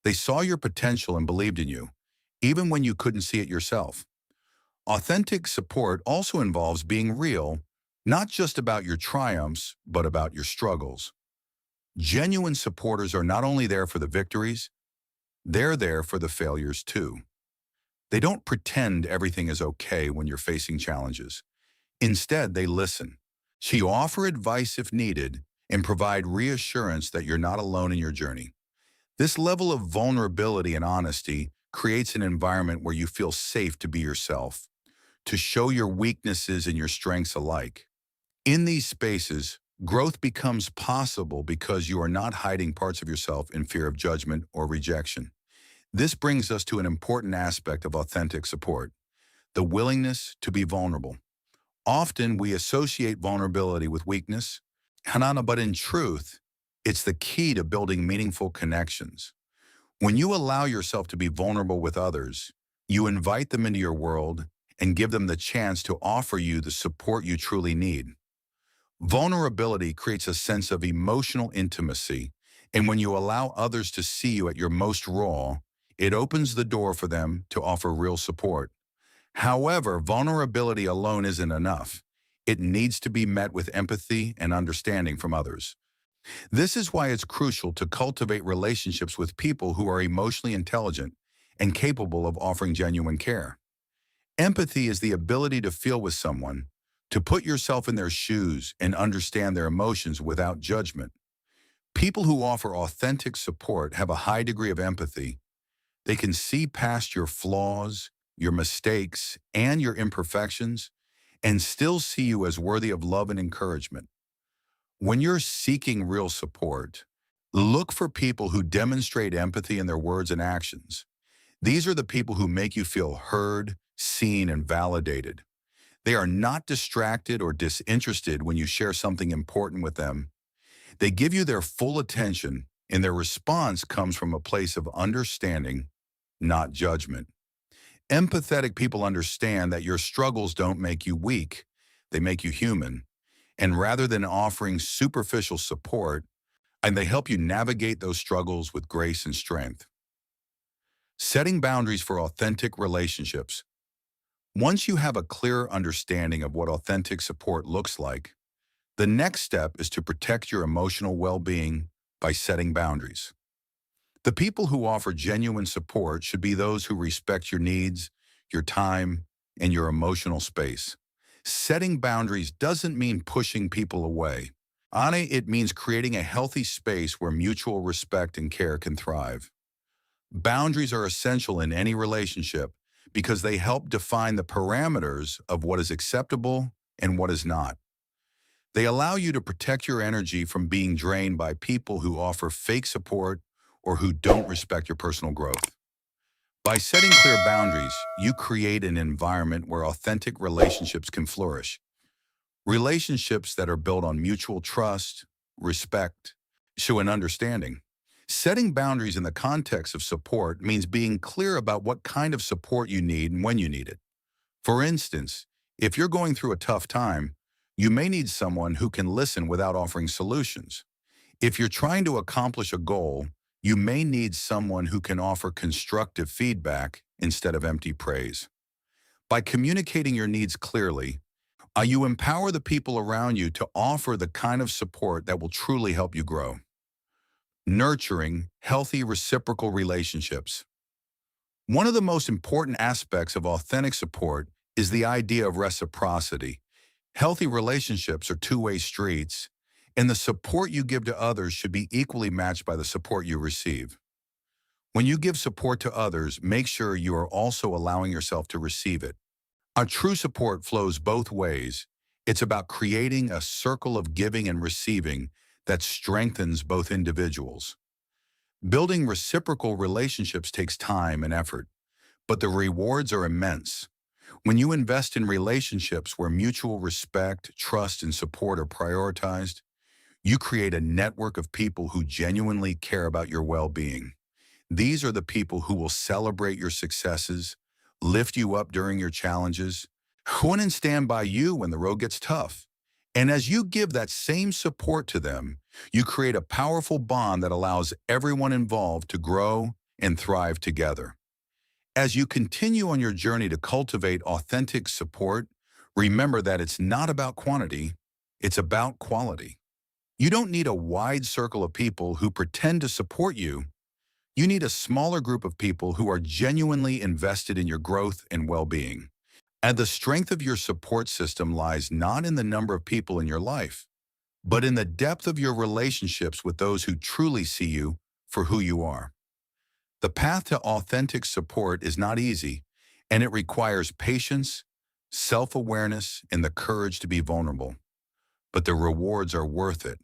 A: They saw your potential and believed in you, even when you couldn't see it yourself. Authentic support also involves being real, not just about your triumphs, but about your struggles. Genuine supporters are not only there for the victories, they're there for the failures too. They don't pretend everything is okay when you're facing challenges. Instead, they listen. So you offer advice if needed and provide reassurance that you're not alone in your journey. This level of vulnerability and honesty creates an environment where you feel safe to be yourself, to show your weaknesses and your strengths alike. In these spaces, growth becomes possible because you are not hiding parts of yourself in fear of judgment or rejection. This brings us to an important aspect of authentic support, the willingness to be vulnerable. Often we associate vulnerability with weakness, Hanana, but in truth, it's the key to building meaningful connections. When you allow yourself to be vulnerable with others, you invite them into your world and give them the chance to offer you the support you truly need. Vulnerability creates a sense of emotional intimacy, and when you allow others to see you at your most raw, it opens the door for them to offer real support. However, vulnerability alone isn't enough. It needs to be met with empathy and understanding from others. This is why it's crucial to cultivate relationships with people who are emotionally intelligent and capable of offering genuine care. Empathy is the ability to feel with someone, to put yourself in their shoes and understand their emotions without judgment. People who offer authentic support have a high degree of empathy. They can see past your flaws, your mistakes, and your imperfections, and still see you as worthy of love and encouragement. When you're seeking real support, look for people who demonstrate empathy in their words and actions. These are the people who make you feel heard, seen, and validated. They are not distracted or disinterested when you share something important with them. They give you their full attention, and their response comes from a place of understanding, not judgment. Empathetic people understand that your struggles don't make you weak, they make you human. And rather than offering superficial support, and they help you navigate those struggles with grace and strength. Setting boundaries for authentic relationships. Once you have a clearer understanding of what authentic support looks like, the next step is to protect your emotional well-being by setting boundaries. The people who offer genuine support should be those who respect your needs, your time, and your emotional space. Setting boundaries doesn't mean pushing people away. It means creating a healthy space where mutual respect and care can thrive. Boundaries are essential in any relationship because they help define the parameters of what is acceptable and what is not. They allow you to protect your energy from being drained by people who offer fake support or who don't respect your personal growth. By setting clear boundaries, you create an environment where authentic relationships can flourish. Relationships that are built on mutual trust, respect, and understanding. Setting boundaries in the context of support means being clear about what kind of support you need and when you need it. For instance, if you're going through a tough time, you may need someone who can listen without offering solutions. If you're trying to accomplish a goal, you may need someone who can offer constructive feedback instead of empty praise. By communicating your needs clearly, you empower the people around you to offer the kind of support that will truly help you grow. Nurturing healthy reciprocal relationships. One of the most important aspects of authentic support is the idea of reciprocity. Healthy relationships are two-way streets, and the support you give to others should be equally matched by the support you receive. When you give support to others, make sure you are also allowing yourself to receive it. Our true support flows both ways. It's about creating a circle of giving and receiving that strengthens both individuals. Building reciprocal relationships takes time and effort, but the rewards are immense. When you invest in relationships where mutual respect, trust, and support are prioritized, you create a network of people who genuinely care about your well-being. These are the people who will celebrate your successes, lift you up during your challenges, and stand by you when the road gets tough. And as you give that same support to them, you create a powerful bond that allows everyone involved to grow and thrive together. As you continue on your journey to cultivate authentic support, remember that it's not about quantity, it's about quality. You don't need a wide circle of people who pretend to support you. You need a smaller group of people who are genuinely invested in your growth and well-being. And the strength of your support system lies not in the number of people in your life, but in the depth of your relationships with those who truly see you for who you are. The path to authentic support is not easy, and it requires patience, self-awareness, and the courage to be vulnerable. But the rewards are worth it.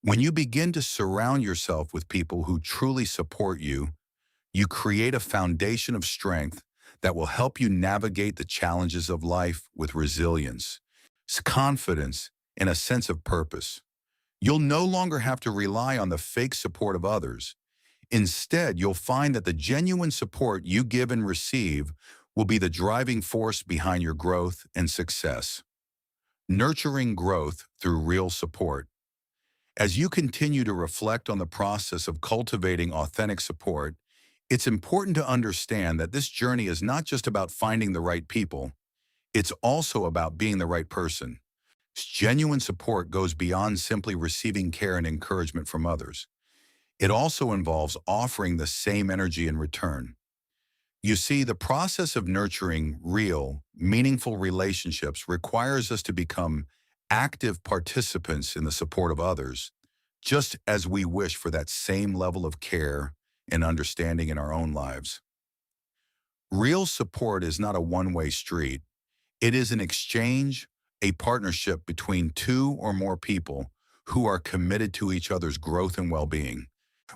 A: When you begin to surround yourself with people who truly support you, you create a foundation of strength that will help you navigate the challenges of life with resilience, confidence, and a sense of purpose. You'll no longer have to rely on the fake support of others. Instead, you'll find that the genuine support you give and receive will be the driving force behind your growth and success. Nurturing growth through real support. As you continue to reflect on the process of cultivating authentic support, it's important to understand that this journey is not just about finding the right people, it's also about being the right person. Genuine support goes beyond simply receiving care and encouragement from others. It also involves offering the same energy in return. You see, the process of nurturing real, meaningful relationships requires us to become active participants in the support of others, just as we wish for that same level of care and understanding in our own lives. Real support is not a one-way street. It is an exchange, a partnership between two or more people who are committed to each other's growth and well-being.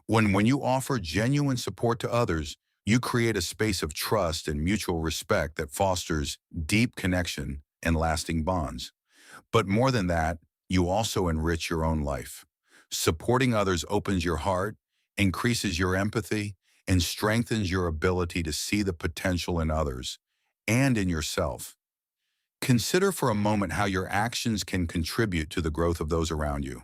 A: When you offer genuine support to others, you create a space of trust and mutual respect that fosters deep connection and lasting bonds. But more than that, you also enrich your own life. Supporting others opens your heart, increases your empathy, and strengthens your ability to see the potential in others and in yourself. Consider for a moment how your actions can contribute to the growth of those around you.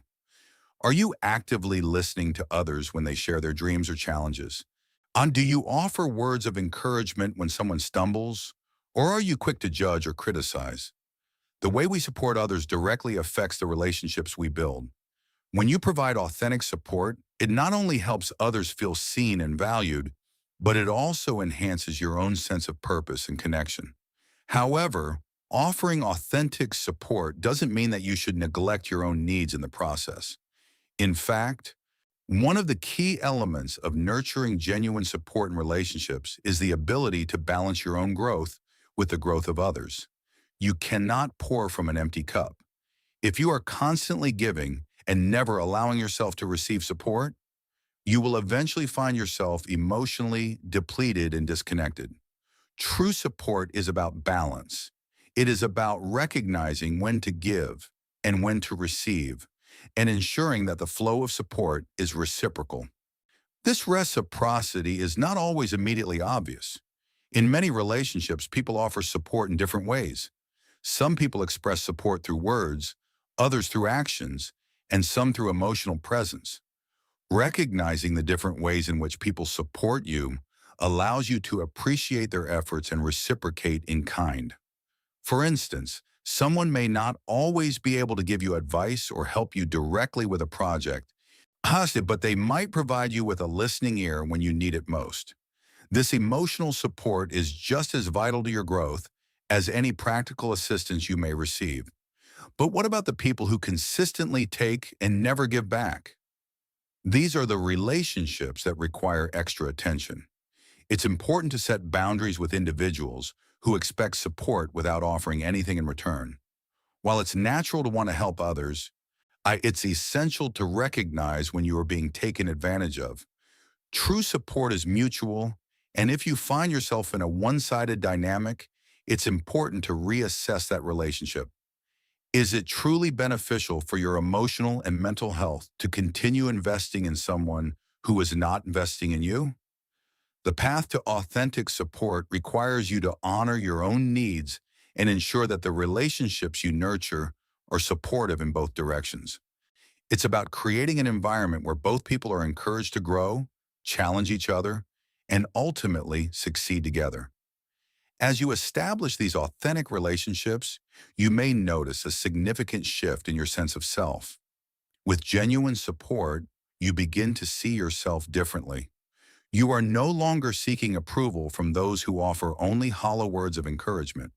A: Are you actively listening to others when they share their dreams or challenges? Do you offer words of encouragement when someone stumbles? Or are you quick to judge or criticize? The way we support others directly affects the relationships we build. When you provide authentic support, it not only helps others feel seen and valued, but it also enhances your own sense of purpose and connection. However, offering authentic support doesn't mean that you should neglect your own needs in the process. In fact, one of the key elements of nurturing genuine support in relationships is the ability to balance your own growth with the growth of others. You cannot pour from an empty cup. If you are constantly giving and never allowing yourself to receive support, you will eventually find yourself emotionally depleted and disconnected. True support is about balance. It is about recognizing when to give and when to receive, and ensuring that the flow of support is reciprocal. This reciprocity is not always immediately obvious. In many relationships, people offer support in different ways. Some people express support through words, others through actions, and some through emotional presence. Recognizing the different ways in which people support you allows you to appreciate their efforts and reciprocate in kind. For instance, someone may not always be able to give you advice or help you directly with a project, but they might provide you with a listening ear when you need it most. This emotional support is just as vital to your growth as any practical assistance you may receive. But what about the people who consistently take and never give back? These are the relationships that require extra attention. It's important to set boundaries with individuals who expect support without offering anything in return. While it's natural to want to help others, it's essential to recognize when you are being taken advantage of. True support is mutual, and if you find yourself in a one-sided dynamic, it's important to reassess that relationship. Is it truly beneficial for your emotional and mental health to continue investing in someone who is not investing in you? The path to authentic support requires you to honor your own needs and ensure that the relationships you nurture are supportive in both directions. It's about creating an environment where both people are encouraged to grow, challenge each other, and ultimately succeed together. As you establish these authentic relationships, you may notice a significant shift in your sense of self. With genuine support, you begin to see yourself differently. You are no longer seeking approval from those who offer only hollow words of encouragement.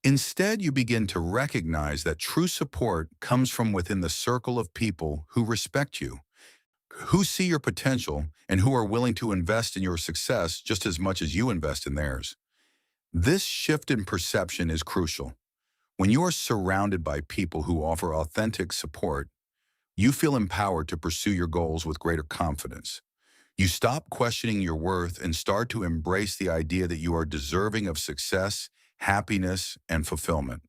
A: Instead, you begin to recognize that true support comes from within the circle of people who respect you, who see your potential, and who are willing to invest in your success just as much as you invest in theirs. This shift in perception is crucial. When you are surrounded by people who offer authentic support, you feel empowered to pursue your goals with greater confidence. You stop questioning your worth and start to embrace the idea that you are deserving of success, happiness, and fulfillment.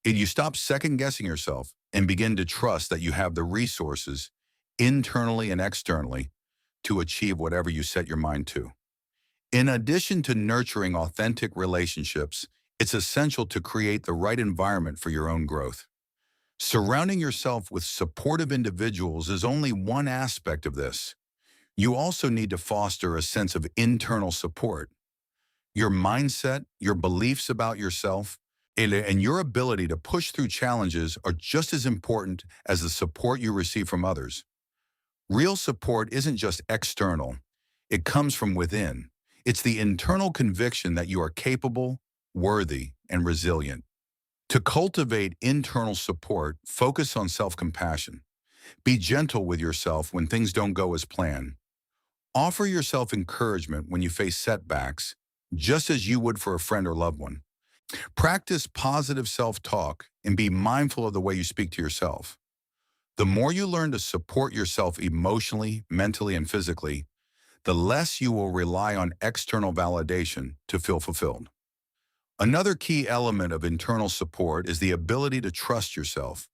A: And you stop second-guessing yourself and begin to trust that you have the resources, internally and externally, to achieve whatever you set your mind to. In addition to nurturing authentic relationships, it's essential to create the right environment for your own growth. Surrounding yourself with supportive individuals is only one aspect of this. You also need to foster a sense of internal support. Your mindset, your beliefs about yourself, and your ability to push through challenges are just as important as the support you receive from others. Real support isn't just external, it comes from within. It's the internal conviction that you are capable, worthy, and resilient. To cultivate internal support, focus on self-compassion. Be gentle with yourself when things don't go as planned. Offer yourself encouragement when you face setbacks, just as you would for a friend or loved one. Practice positive self-talk and be mindful of the way you speak to yourself. The more you learn to support yourself emotionally, mentally, and physically, the less you will rely on external validation to feel fulfilled. Another key element of internal support is the ability to trust yourself.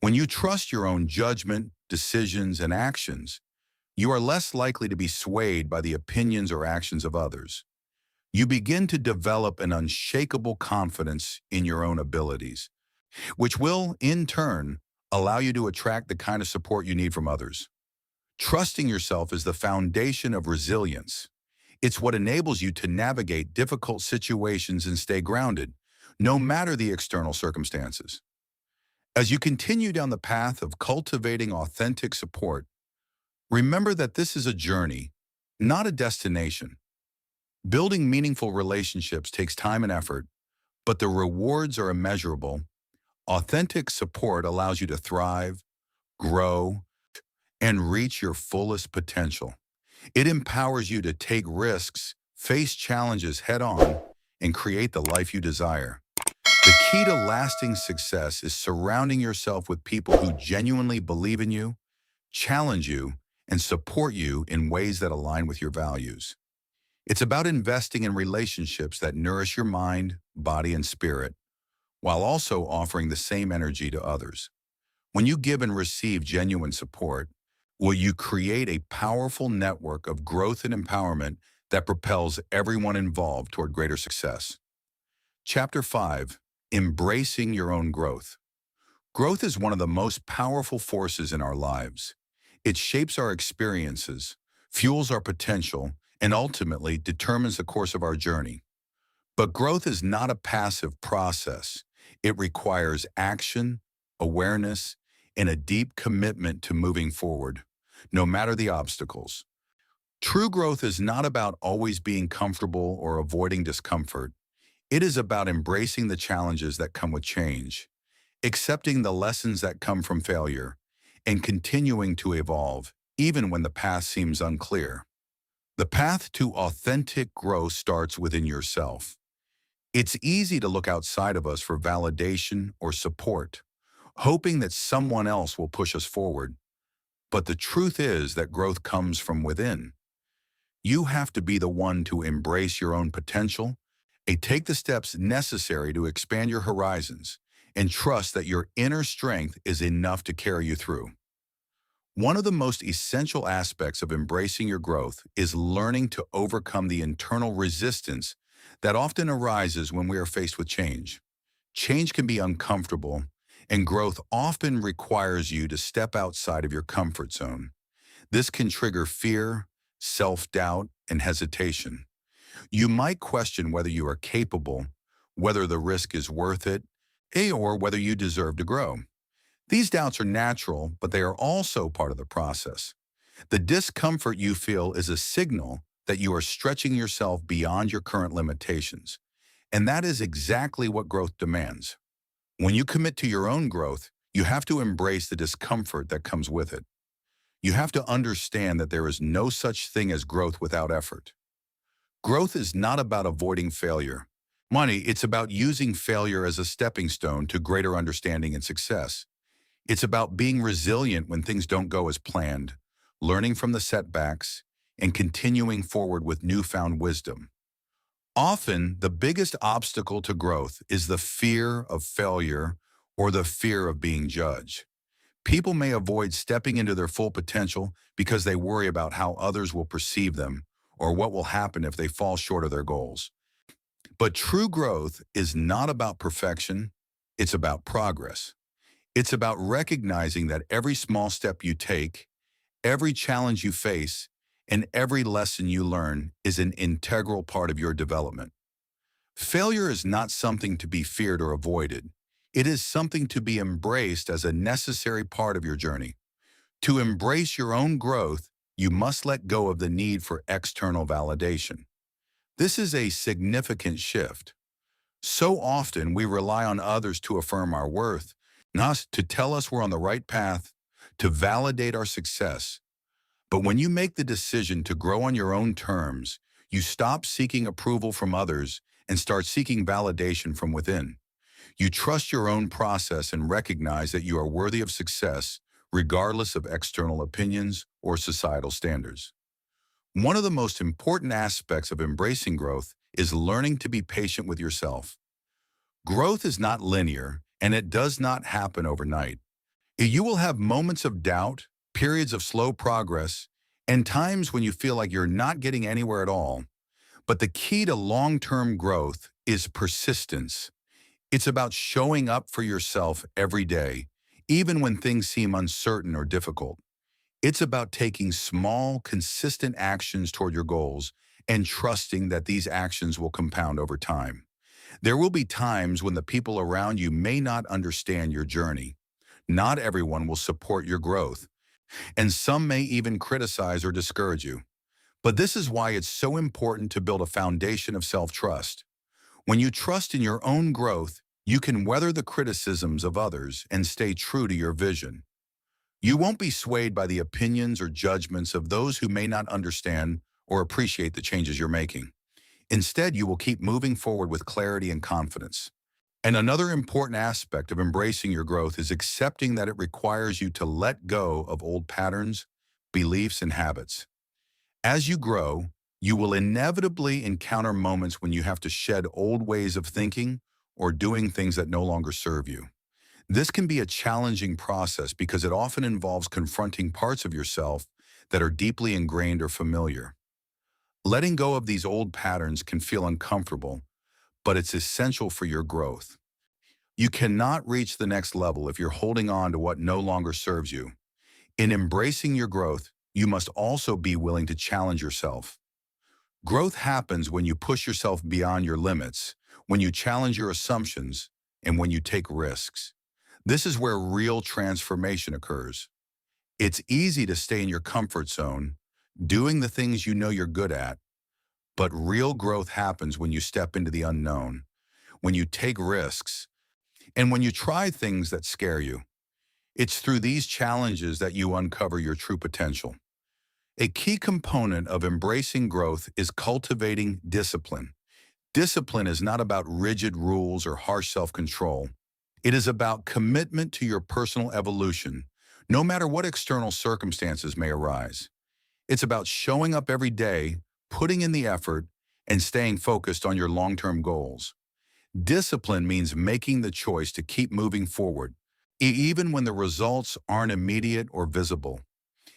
A: When you trust your own judgment, decisions, and actions, you are less likely to be swayed by the opinions or actions of others. You begin to develop an unshakable confidence in your own abilities, which will, in turn, allow you to attract the kind of support you need from others. Trusting yourself is the foundation of resilience. It's what enables you to navigate difficult situations and stay grounded, no matter the external circumstances. As you continue down the path of cultivating authentic support, remember that this is a journey, not a destination. Building meaningful relationships takes time and effort, but the rewards are immeasurable. Authentic support allows you to thrive, grow, and reach your fullest potential. It empowers you to take risks, face challenges head on, and create the life you desire. The key to lasting success is surrounding yourself with people who genuinely believe in you, challenge you, and support you in ways that align with your values. It's about investing in relationships that nourish your mind, body, and spirit, while also offering the same energy to others. When you give and receive genuine support, will you create a powerful network of growth and empowerment that propels everyone involved toward greater success. Chapter 5, Embracing Your Own Growth. Growth is one of the most powerful forces in our lives. It shapes our experiences, fuels our potential, and ultimately determines the course of our journey. But growth is not a passive process. It requires action, awareness, and a deep commitment to moving forward, no matter the obstacles. True growth is not about always being comfortable or avoiding discomfort. It is about embracing the challenges that come with change, accepting the lessons that come from failure, and continuing to evolve, even when the path seems unclear. The path to authentic growth starts within yourself. It's easy to look outside of us for validation or support, hoping that someone else will push us forward. But the truth is that growth comes from within. You have to be the one to embrace your own potential and take the steps necessary to expand your horizons and trust that your inner strength is enough to carry you through. One of the most essential aspects of embracing your growth is learning to overcome the internal resistance that often arises when we are faced with change. Change can be uncomfortable, and growth often requires you to step outside of your comfort zone. This can trigger fear, self-doubt, and hesitation. You might question whether you are capable, whether the risk is worth it, or whether you deserve to grow. These doubts are natural, but they are also part of the process. The discomfort you feel is a signal that you are stretching yourself beyond your current limitations, and that is exactly what growth demands. When you commit to your own growth, you have to embrace the discomfort that comes with it. You have to understand that there is no such thing as growth without effort. Growth is not about avoiding failure. It's about using failure as a stepping stone to greater understanding and success. It's about being resilient when things don't go as planned, learning from the setbacks, and continuing forward with newfound wisdom. Often, the biggest obstacle to growth is the fear of failure or the fear of being judged. People may avoid stepping into their full potential because they worry about how others will perceive them or what will happen if they fall short of their goals. But true growth is not about perfection, it's about progress. It's about recognizing that every small step you take, every challenge you face, and every lesson you learn is an integral part of your development. Failure is not something to be feared or avoided. It is something to be embraced as a necessary part of your journey. To embrace your own growth, you must let go of the need for external validation. This is a significant shift. So often we rely on others to affirm our worth, not to tell us we're on the right path, to validate our success. But when you make the decision to grow on your own terms, you stop seeking approval from others and start seeking validation from within. You trust your own process and recognize that you are worthy of success, regardless of external opinions or societal standards. One of the most important aspects of embracing growth is learning to be patient with yourself. Growth is not linear, and it does not happen overnight. You will have moments of doubt, periods of slow progress, and times when you feel like you're not getting anywhere at all. But the key to long-term growth is persistence. It's about showing up for yourself every day, even when things seem uncertain or difficult. It's about taking small, consistent actions toward your goals and trusting that these actions will compound over time. There will be times when the people around you may not understand your journey. Not everyone will support your growth, and some may even criticize or discourage you. But this is why it's so important to build a foundation of self-trust. When you trust in your own growth, you can weather the criticisms of others and stay true to your vision. You won't be swayed by the opinions or judgments of those who may not understand or appreciate the changes you're making. Instead, you will keep moving forward with clarity and confidence. And another important aspect of embracing your growth is accepting that it requires you to let go of old patterns, beliefs, and habits. As you grow, you will inevitably encounter moments when you have to shed old ways of thinking or doing things that no longer serve you. This can be a challenging process because it often involves confronting parts of yourself that are deeply ingrained or familiar. Letting go of these old patterns can feel uncomfortable, but it's essential for your growth. You cannot reach the next level if you're holding on to what no longer serves you. In embracing your growth, you must also be willing to challenge yourself. Growth happens when you push yourself beyond your limits, when you challenge your assumptions, and when you take risks. This is where real transformation occurs. It's easy to stay in your comfort zone, doing the things you know you're good at, but real growth happens when you step into the unknown, when you take risks, and when you try things that scare you. It's through these challenges that you uncover your true potential. A key component of embracing growth is cultivating discipline. Discipline is not about rigid rules or harsh self-control. It is about commitment to your personal evolution, no matter what external circumstances may arise. It's about showing up every day, putting in the effort, and staying focused on your long-term goals. Discipline means making the choice to keep moving forward, even when the results aren't immediate or visible.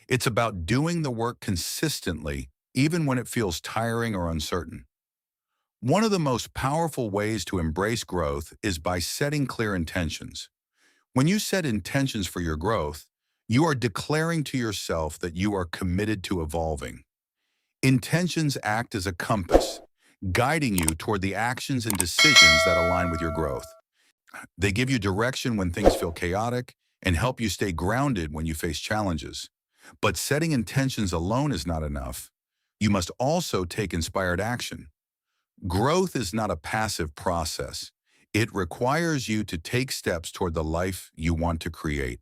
A: It's about doing the work consistently, even when it feels tiring or uncertain. One of the most powerful ways to embrace growth is by setting clear intentions. When you set intentions for your growth, you are declaring to yourself that you are committed to evolving. Intentions act as a compass, guiding you toward the actions and decisions that align with your growth. They give you direction when things feel chaotic and help you stay grounded when you face challenges. But setting intentions alone is not enough. You must also take inspired action. Growth is not a passive process. It requires you to take steps toward the life you want to create.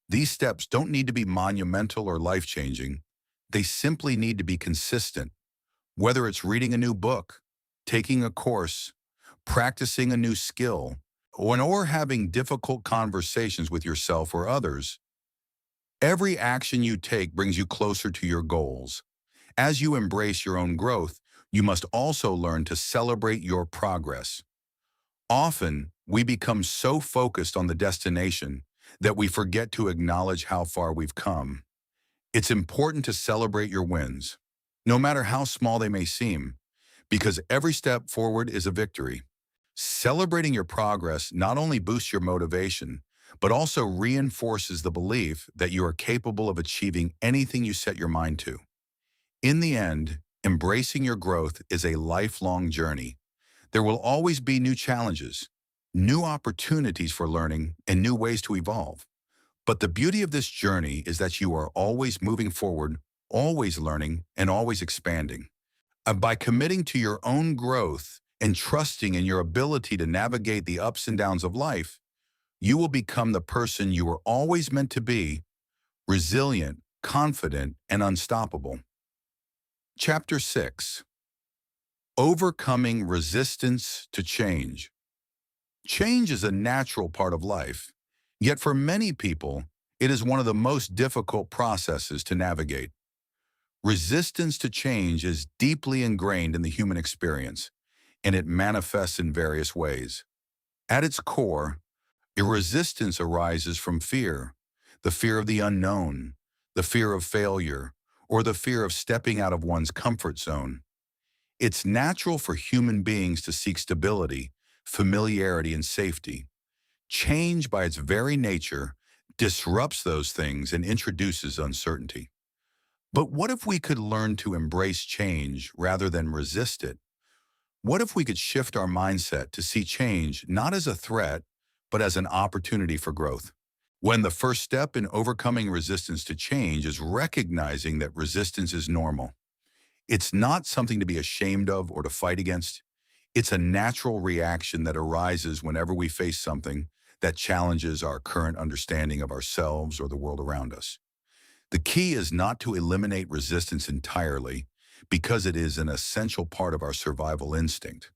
A: These steps don't need to be monumental or life-changing. They simply need to be consistent. Whether it's reading a new book, taking a course, practicing a new skill, or having difficult conversations with yourself or others, every action you take brings you closer to your goals. As you embrace your own growth, you must also learn to celebrate your progress. Often, we become so focused on the destination that we forget to acknowledge how far we've come. It's important to celebrate your wins, no matter how small they may seem, because every step forward is a victory. Celebrating your progress not only boosts your motivation, but also reinforces the belief that you are capable of achieving anything you set your mind to. In the end, embracing your growth is a lifelong journey. There will always be new challenges, new opportunities for learning, and new ways to evolve. But the beauty of this journey is that you are always moving forward, always learning, and always expanding. By committing to your own growth and trusting in your ability to navigate the ups and downs of life, you will become the person you were always meant to be: resilient, confident, and unstoppable. Chapter 6. Overcoming resistance to change. Change is a natural part of life, yet for many people, it is one of the most difficult processes to navigate. Resistance to change is deeply ingrained in the human experience, and it manifests in various ways. At its core, a resistance arises from fear, the fear of the unknown, the fear of failure, or the fear of stepping out of one's comfort zone. It's natural for human beings to seek stability, familiarity, and safety. Change, by its very nature, disrupts those things and introduces uncertainty. But what if we could learn to embrace change rather than resist it? What if we could shift our mindset to see change not as a threat, but as an opportunity for growth? When the first step in overcoming resistance to change is recognizing that resistance is normal. It's not something to be ashamed of or to fight against. It's a natural reaction that arises whenever we face something that challenges our current understanding of ourselves or the world around us. The key is not to eliminate resistance entirely, because it is an essential part of our survival instinct,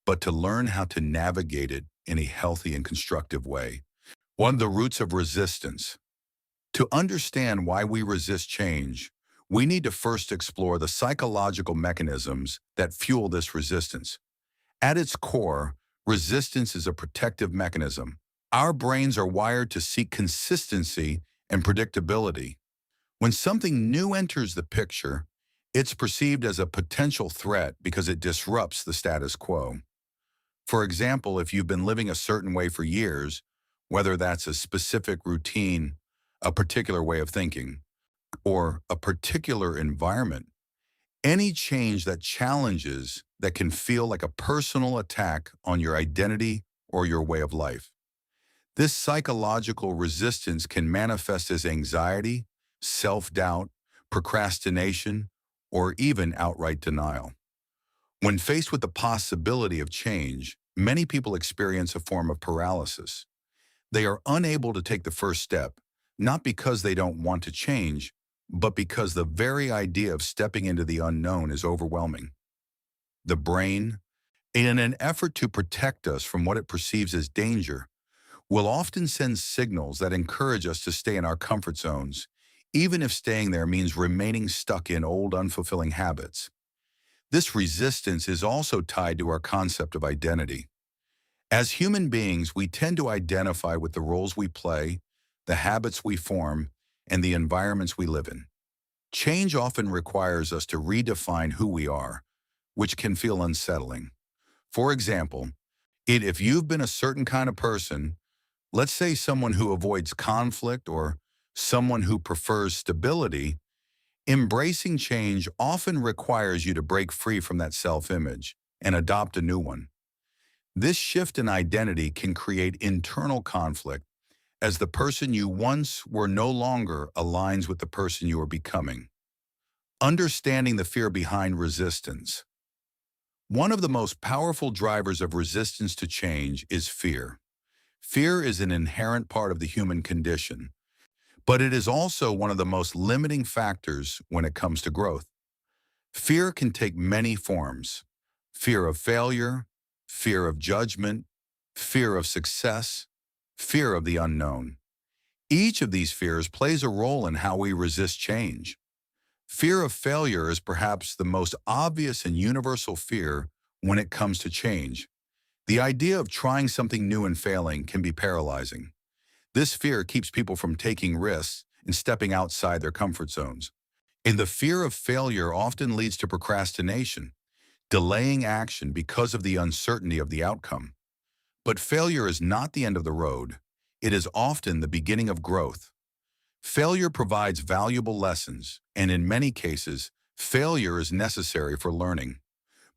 A: but to learn how to navigate it in a healthy and constructive way. One of the roots of resistance. To understand why we resist change, we need to first explore the psychological mechanisms that fuel this resistance. At its core, resistance is a protective mechanism. Our brains are wired to seek consistency and predictability. When something new enters the picture, it's perceived as a potential threat because it disrupts the status quo. For example, if you've been living a certain way for years, whether that's a specific routine, a particular way of thinking, or a particular environment, any change that challenges that can feel like a personal attack on your identity or your way of life. This psychological resistance can manifest as anxiety, self-doubt, procrastination, or even outright denial. When faced with the possibility of change, many people experience a form of paralysis. They are unable to take the first step, not because they don't want to change, but because the very idea of stepping into the unknown is overwhelming. The brain, in an effort to protect us from what it perceives as danger, will often send signals that encourage us to stay in our comfort zones, even if staying there means remaining stuck in old, unfulfilling habits. This resistance is also tied to our concept of identity. As human beings, we tend to identify with the roles we play, the habits we form, and the environments we live in. Change often requires us to redefine who we are, which can feel unsettling. For example, if you've been a certain kind of person, let's say someone who avoids conflict or someone who prefers stability, embracing change often requires you to break free from that self-image and adopt a new one. This shift in identity can create internal conflict, as the person you once were no longer aligns with the person you are becoming. Understanding the fear behind resistance. One of the most powerful drivers of resistance to change is fear. Fear is an inherent part of the human condition, but it is also one of the most limiting factors when it comes to growth. Fear can take many forms: fear of failure, fear of judgment, fear of success, fear of the unknown. Each of these fears plays a role in how we resist change. Fear of failure is perhaps the most obvious and universal fear when it comes to change. The idea of trying something new and failing can be paralyzing. This fear keeps people from taking risks and stepping outside their comfort zones. And the fear of failure often leads to procrastination, delaying action because of the uncertainty of the outcome. But failure is not the end of the road. It is often the beginning of growth. Failure provides valuable lessons, and in many cases, failure is necessary for learning.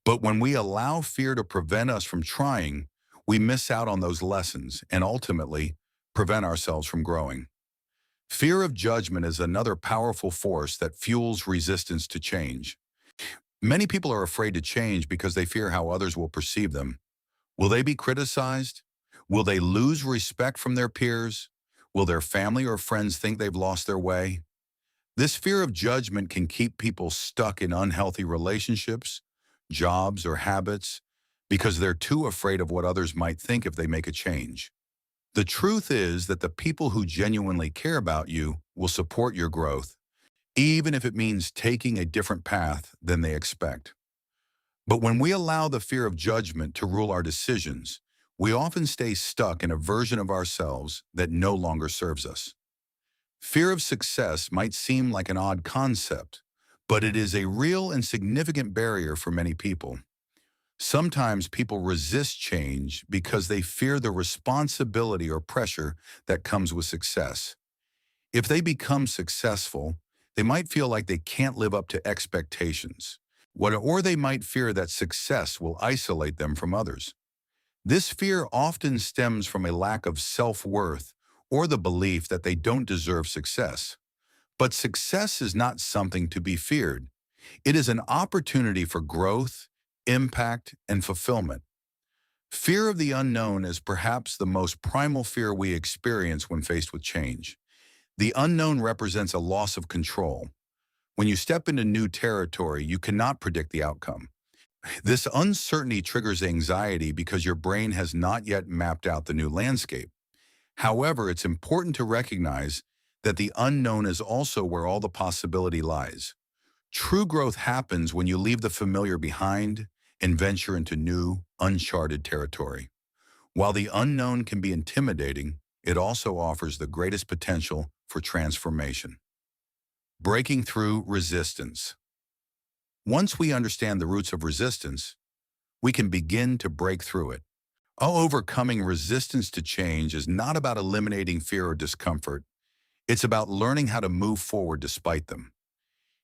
A: But when we allow fear to prevent us from trying, we miss out on those lessons and ultimately prevent ourselves from growing. Fear of judgment is another powerful force that fuels resistance to change. Many people are afraid to change because they fear how others will perceive them. Will they be criticized? Will they lose respect from their peers? Will their family or friends think they've lost their way? This fear of judgment can keep people stuck in unhealthy relationships, jobs, or habits because they're too afraid of what others might think if they make a change. The truth is that the people who genuinely care about you will support your growth, even if it means taking a different path than they expect. But when we allow the fear of judgment to rule our decisions, we often stay stuck in a version of ourselves that no longer serves us. Fear of success might seem like an odd concept, but it is a real and significant barrier for many people. Sometimes people resist change because they fear the responsibility or pressure that comes with success. If they become successful, they might feel like they can't live up to expectations, or they might fear that success will isolate them from others. This fear often stems from a lack of self-worth or the belief that they don't deserve success. But success is not something to be feared. It is an opportunity for growth, impact, and fulfillment. Fear of the unknown is perhaps the most primal fear we experience when faced with change. The unknown represents a loss of control. When you step into new territory, you cannot predict the outcome. This uncertainty triggers anxiety because your brain has not yet mapped out the new landscape. However, it's important to recognize that the unknown is also where all the possibility lies. True growth happens when you leave the familiar behind and venture into new, uncharted territory. While the unknown can be intimidating, it also offers the greatest potential for transformation. Breaking through resistance. Once we understand the roots of resistance, we can begin to break through it. Overcoming resistance to change is not about eliminating fear or discomfort. It's about learning how to move forward despite them.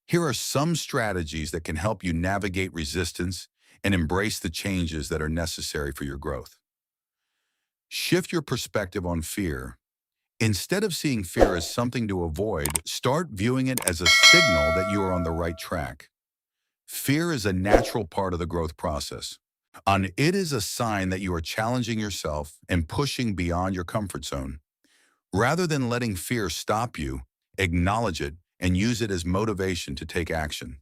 A: Here are some strategies that can help you navigate resistance and embrace the changes that are necessary for your growth. Shift your perspective on fear. Instead of seeing fear as something to avoid, start viewing it as a signal that you are on the right track. Fear is a natural part of the growth process. And it is a sign that you are challenging yourself and pushing beyond your comfort zone. Rather than letting fear stop you, acknowledge it and use it as motivation to take action.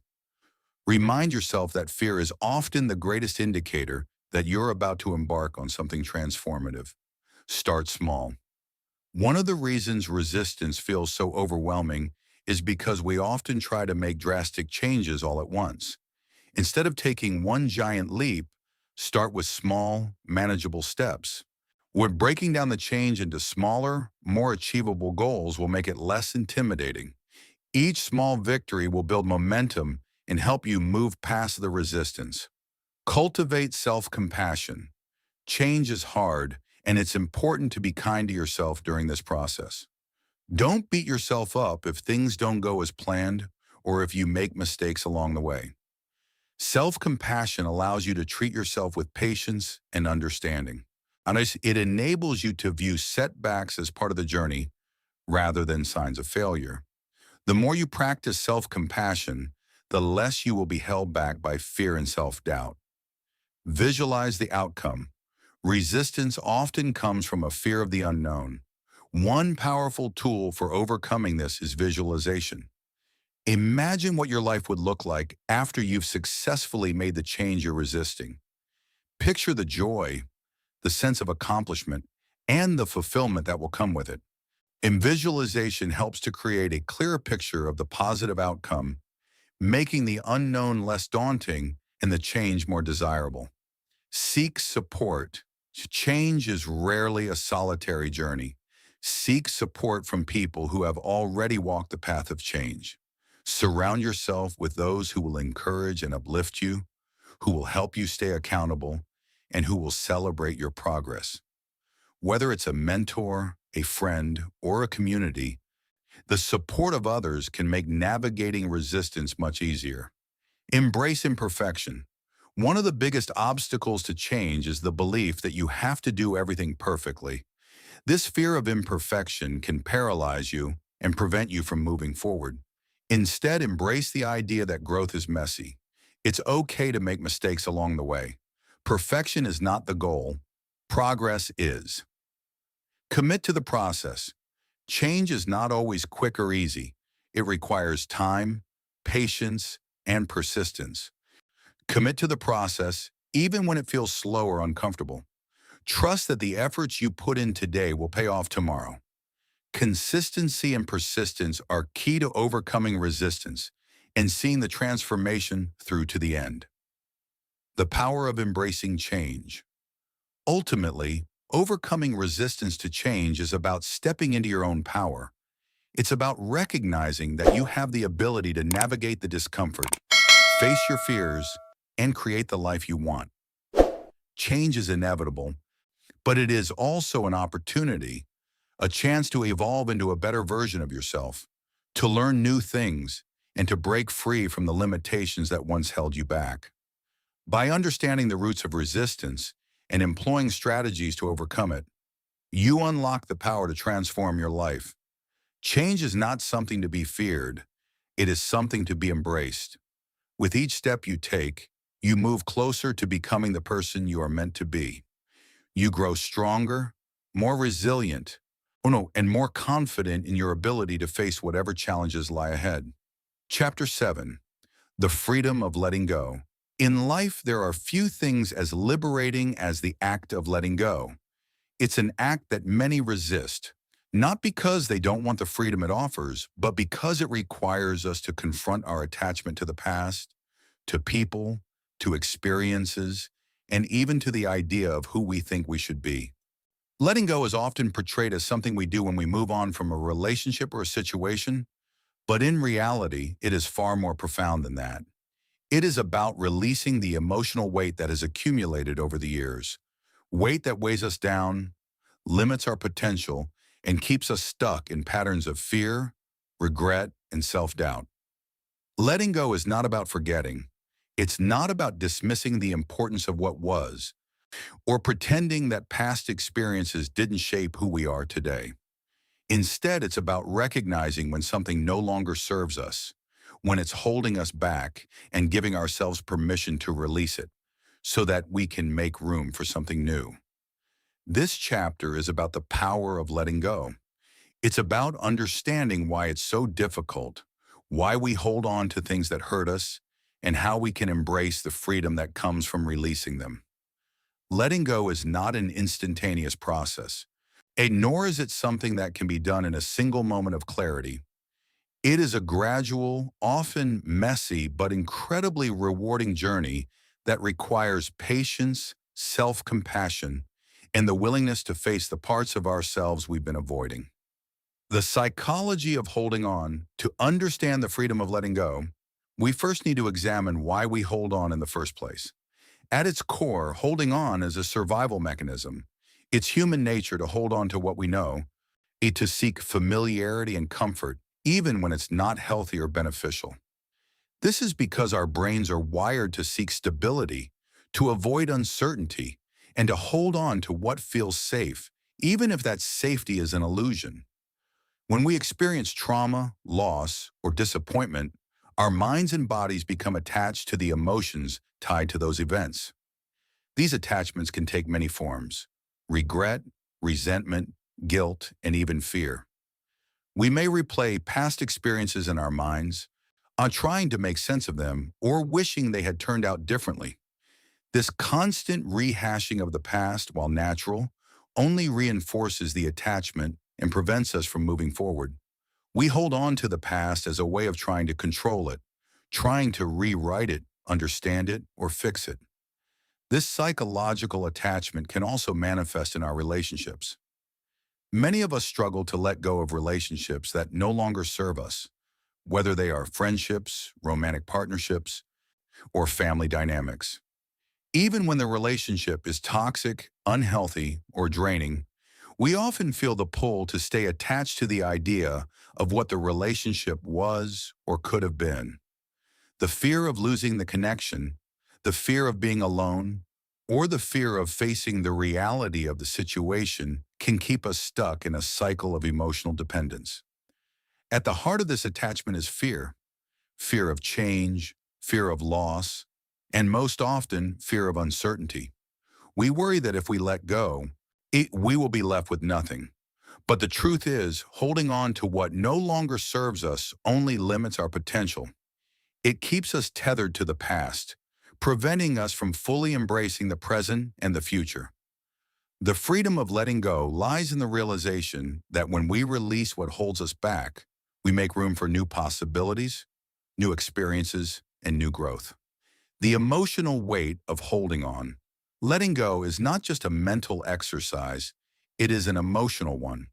A: Remind yourself that fear is often the greatest indicator that you're about to embark on something transformative. Start small. One of the reasons resistance feels so overwhelming is because we often try to make drastic changes all at once. Instead of taking one giant leap, start with small, manageable steps. When breaking down the change into smaller, more achievable goals will make it less intimidating. Each small victory will build momentum and help you move past the resistance. Cultivate self-compassion. Change is hard, and it's important to be kind to yourself during this process. Don't beat yourself up if things don't go as planned or if you make mistakes along the way. Self-compassion allows you to treat yourself with patience and understanding. And it enables you to view setbacks as part of the journey rather than signs of failure. The more you practice self-compassion, the less you will be held back by fear and self-doubt. Visualize the outcome. Resistance often comes from a fear of the unknown. One powerful tool for overcoming this is visualization. Imagine what your life would look like after you've successfully made the change you're resisting. Picture the joy, the sense of accomplishment, and the fulfillment that will come with it. And visualization helps to create a clearer picture of the positive outcome, making the unknown less daunting and the change more desirable. Seek support. Change is rarely a solitary journey. Seek support from people who have already walked the path of change. Surround yourself with those who will encourage and uplift you, who will help you stay accountable, and who will celebrate your progress. Whether it's a mentor, a friend, or a community, the support of others can make navigating resistance much easier. Embrace imperfection. One of the biggest obstacles to change is the belief that you have to do everything perfectly. This fear of imperfection can paralyze you and prevent you from moving forward. Instead, embrace the idea that growth is messy. It's okay to make mistakes along the way. Perfection is not the goal. Progress is. Commit to the process. Change is not always quick or easy. It requires time, patience, and persistence. Commit to the process, even when it feels slow or uncomfortable. Trust that the efforts you put in today will pay off tomorrow. Consistency and persistence are key to overcoming resistance and seeing the transformation through to the end. The power of embracing change. Ultimately, overcoming resistance to change is about stepping into your own power. It's about recognizing that you have the ability to navigate the discomfort, face your fears, and create the life you want. Change is inevitable, but it is also an opportunity, a chance to evolve into a better version of yourself, to learn new things, and to break free from the limitations that once held you back. By understanding the roots of resistance and employing strategies to overcome it, you unlock the power to transform your life. Change is not something to be feared. It is something to be embraced. With each step you take, you move closer to becoming the person you are meant to be. You grow stronger, more resilient, and more confident in your ability to face whatever challenges lie ahead. Chapter 7. The Freedom of Letting Go. In life, there are few things as liberating as the act of letting go. It's an act that many resist, not because they don't want the freedom it offers, but because it requires us to confront our attachment to the past, to people, to experiences, and even to the idea of who we think we should be. Letting go is often portrayed as something we do when we move on from a relationship or a situation, but in reality, it is far more profound than that. It is about releasing the emotional weight that has accumulated over the years, weight that weighs us down, limits our potential, and keeps us stuck in patterns of fear, regret, and self-doubt. Letting go is not about forgetting. It's not about dismissing the importance of what was, or pretending that past experiences didn't shape who we are today. Instead, it's about recognizing when something no longer serves us, when it's holding us back, and giving ourselves permission to release it, so that we can make room for something new. This chapter is about the power of letting go. It's about understanding why it's so difficult, why we hold on to things that hurt us, and how we can embrace the freedom that comes from releasing them. Letting go is not an instantaneous process, and nor is it something that can be done in a single moment of clarity. It is a gradual, often messy, but incredibly rewarding journey that requires patience, self-compassion, and the willingness to face the parts of ourselves we've been avoiding. The psychology of holding on. To understand the freedom of letting go, we first need to examine why we hold on in the first place. At its core, holding on is a survival mechanism. It's human nature to hold on to what we know, to seek familiarity and comfort, even when it's not healthy or beneficial. This is because our brains are wired to seek stability, to avoid uncertainty, and to hold on to what feels safe, even if that safety is an illusion. When we experience trauma, loss, or disappointment, our minds and bodies become attached to the emotions tied to those events. These attachments can take many forms: regret, resentment, guilt, and even fear. We may replay past experiences in our minds, trying to make sense of them or wishing they had turned out differently. This constant rehashing of the past, while natural, only reinforces the attachment and prevents us from moving forward. We hold on to the past as a way of trying to control it, trying to rewrite it, understand it, or fix it. This psychological attachment can also manifest in our relationships. Many of us struggle to let go of relationships that no longer serve us, whether they are friendships, romantic partnerships, or family dynamics. Even when the relationship is toxic, unhealthy, or draining, we often feel the pull to stay attached to the idea of what the relationship was or could have been. The fear of losing the connection, the fear of being alone, or the fear of facing the reality of the situation can keep us stuck in a cycle of emotional dependence. At the heart of this attachment is fear: fear of change, fear of loss, and most often, fear of uncertainty. We worry that if we let go, we will be left with nothing. But the truth is, holding on to what no longer serves us only limits our potential. It keeps us tethered to the past, preventing us from fully embracing the present and the future. The freedom of letting go lies in the realization that when we release what holds us back, we make room for new possibilities, new experiences, and new growth. The emotional weight of holding on. Letting go is not just a mental exercise, it is an emotional one.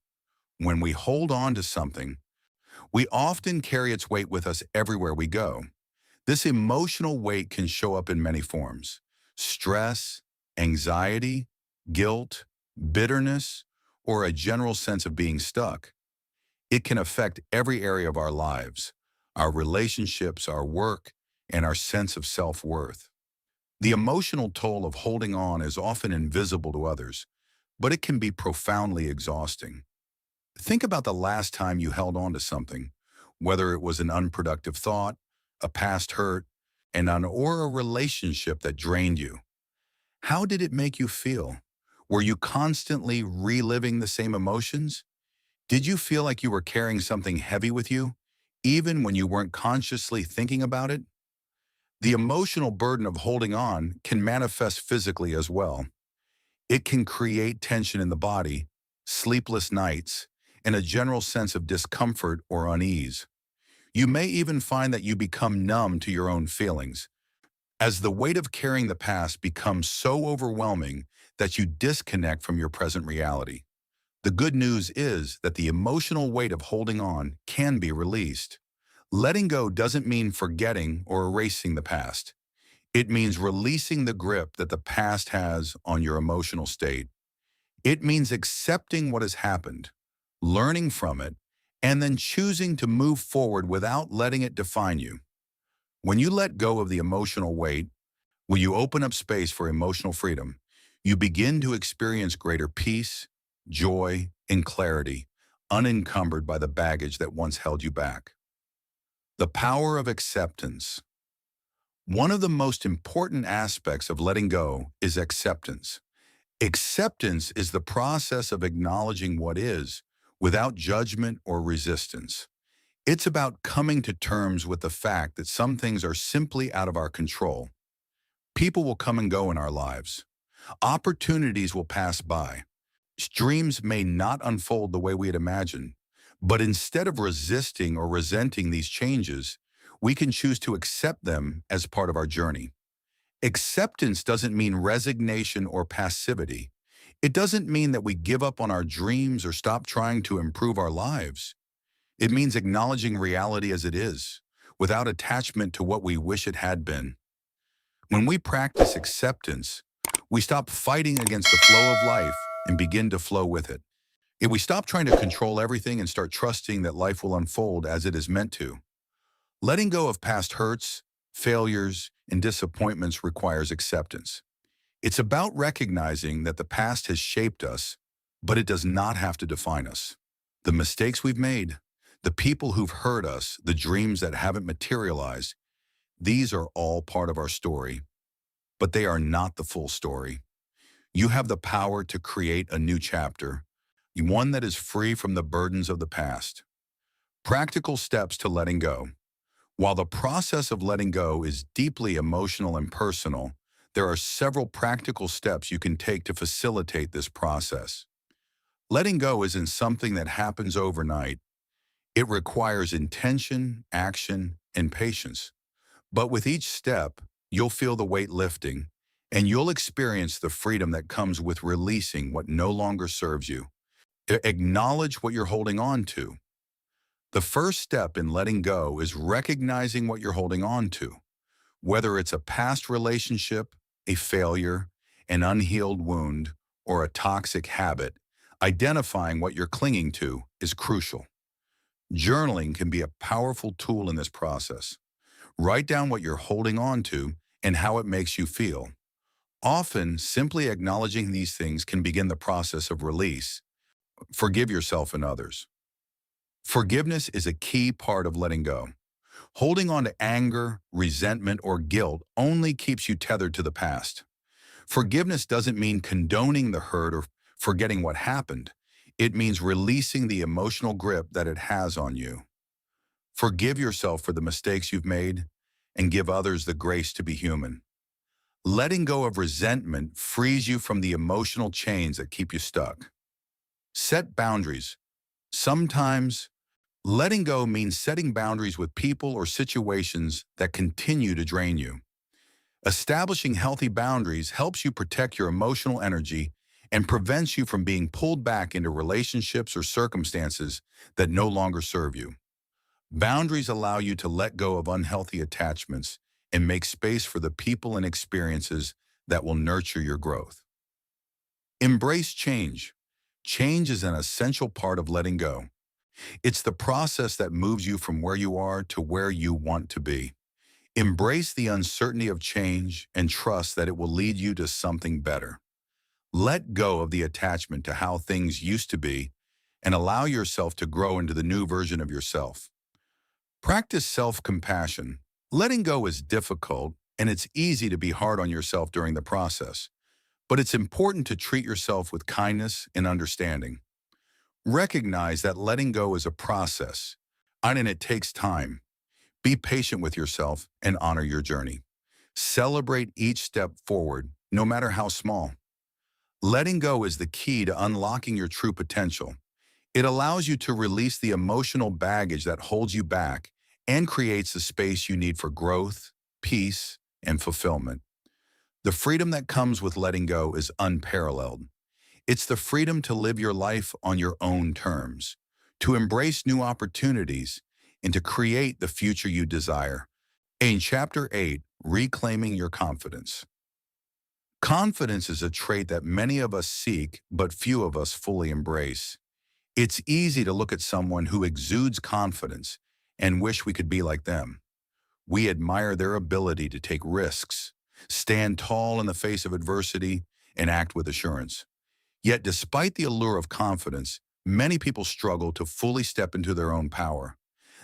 A: When we hold on to something, we often carry its weight with us everywhere we go. This emotional weight can show up in many forms: stress, anxiety, guilt, bitterness, or a general sense of being stuck. It can affect every area of our lives: our relationships, our work, and our sense of self-worth. The emotional toll of holding on is often invisible to others, but it can be profoundly exhausting. Think about the last time you held on to something, whether it was an unproductive thought, a past hurt, and or a relationship that drained you. How did it make you feel? Were you constantly reliving the same emotions? Did you feel like you were carrying something heavy with you, even when you weren't consciously thinking about it? The emotional burden of holding on can manifest physically as well. It can create tension in the body, sleepless nights, and a general sense of discomfort or unease. You may even find that you become numb to your own feelings, as the weight of carrying the past becomes so overwhelming that you disconnect from your present reality. The good news is that the emotional weight of holding on can be released. Letting go doesn't mean forgetting or erasing the past. It means releasing the grip that the past has on your emotional state. It means accepting what has happened, learning from it, and then choosing to move forward without letting it define you. When you let go of the emotional weight, when you open up space for emotional freedom, you begin to experience greater peace, joy, and clarity, unencumbered by the baggage that once held you back. The power of acceptance. One of the most important aspects of letting go is acceptance. Acceptance is the process of acknowledging what is, without judgment or resistance. It's about coming to terms with the fact that some things are simply out of our control. People will come and go in our lives. Opportunities will pass by. Dreams may not unfold the way we had imagined. But instead of resisting or resenting these changes, we can choose to accept them as part of our journey. Acceptance doesn't mean resignation or passivity. It doesn't mean that we give up on our dreams or stop trying to improve our lives. It means acknowledging reality as it is, without attachment to what we wish it had been. When we practice acceptance, we stop fighting against the flow of life and begin to flow with it. If we stop trying to control everything and start trusting that life will unfold as it is meant to. Letting go of past hurts, failures, and disappointments requires acceptance. It's about recognizing that the past has shaped us, but it does not have to define us. The mistakes we've made, the people who've hurt us, the dreams that haven't materialized, these are all part of our story, but they are not the full story. You have the power to create a new chapter, one that is free from the burdens of the past. Practical steps to letting go. While the process of letting go is deeply emotional and personal, there are several practical steps you can take to facilitate this process. Letting go isn't something that happens overnight. It requires intention, action, and patience. But with each step, you'll feel the weight lifting, and you'll experience the freedom that comes with releasing what no longer serves you. Acknowledge what you're holding on to. The first step in letting go is recognizing what you're holding on to. Whether it's a past relationship, a failure, an unhealed wound, or a toxic habit, identifying what you're clinging to is crucial. Journaling can be a powerful tool in this process. Write down what you're holding on to and how it makes you feel. Often, simply acknowledging these things can begin the process of release. Forgive yourself and others. Forgiveness is a key part of letting go. Holding on to anger, resentment, or guilt only keeps you tethered to the past. Forgiveness doesn't mean condoning the hurt or forgetting what happened. It means releasing the emotional grip that it has on you. Forgive yourself for the mistakes you've made and give others the grace to be human. Letting go of resentment frees you from the emotional chains that keep you stuck. Set boundaries. Sometimes, letting go means setting boundaries with people or situations that continue to drain you. Establishing healthy boundaries helps you protect your emotional energy and prevents you from being pulled back into relationships or circumstances that no longer serve you. Boundaries allow you to let go of unhealthy attachments and make space for the people and experiences that will nurture your growth. Embrace change. Change is an essential part of letting go. It's the process that moves you from where you are to where you want to be. Embrace the uncertainty of change and trust that it will lead you to something better. Let go of the attachment to how things used to be and allow yourself to grow into the new version of yourself. Practice self-compassion. Letting go is difficult, and it's easy to be hard on yourself during the process, but it's important to treat yourself with kindness and understanding. Recognize that letting go is a process, and it takes time. Be patient with yourself and honor your journey. Celebrate each step forward, no matter how small. Letting go is the key to unlocking your true potential. It allows you to release the emotional baggage that holds you back and creates the space you need for growth, peace, and fulfillment. The freedom that comes with letting go is unparalleled. It's the freedom to live your life on your own terms, to embrace new opportunities, and to create the future you desire. In Chapter 8, Reclaiming Your Confidence. Confidence is a trait that many of us seek, but few of us fully embrace. It's easy to look at someone who exudes confidence and wish we could be like them. We admire their ability to take risks, stand tall in the face of adversity, and act with assurance. Yet despite the allure of confidence, many people struggle to fully step into their own power.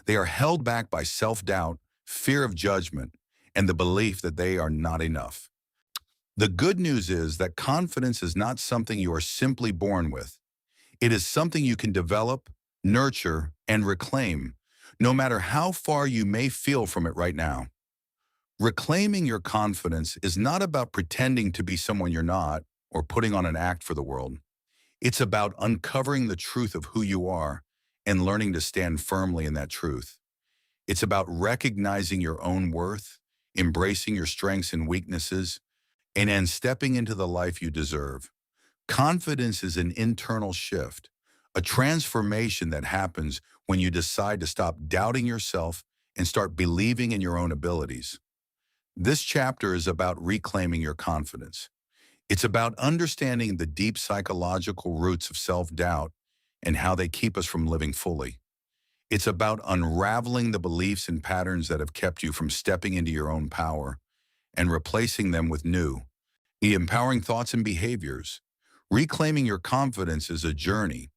A: They are held back by self-doubt, fear of judgment, and the belief that they are not enough. The good news is that confidence is not something you are simply born with. It is something you can develop, nurture, and reclaim, no matter how far you may feel from it right now. Reclaiming your confidence is not about pretending to be someone you're not or putting on an act for the world. It's about uncovering the truth of who you are and learning to stand firmly in that truth. It's about recognizing your own worth, embracing your strengths and weaknesses, and then stepping into the life you deserve. Confidence is an internal shift, a transformation that happens when you decide to stop doubting yourself and start believing in your own abilities. This chapter is about reclaiming your confidence. It's about understanding the deep psychological roots of self-doubt and how they keep us from living fully. It's about unraveling the beliefs and patterns that have kept you from stepping into your own power and replacing them with new, empowering thoughts and behaviors. Reclaiming your confidence is a journey,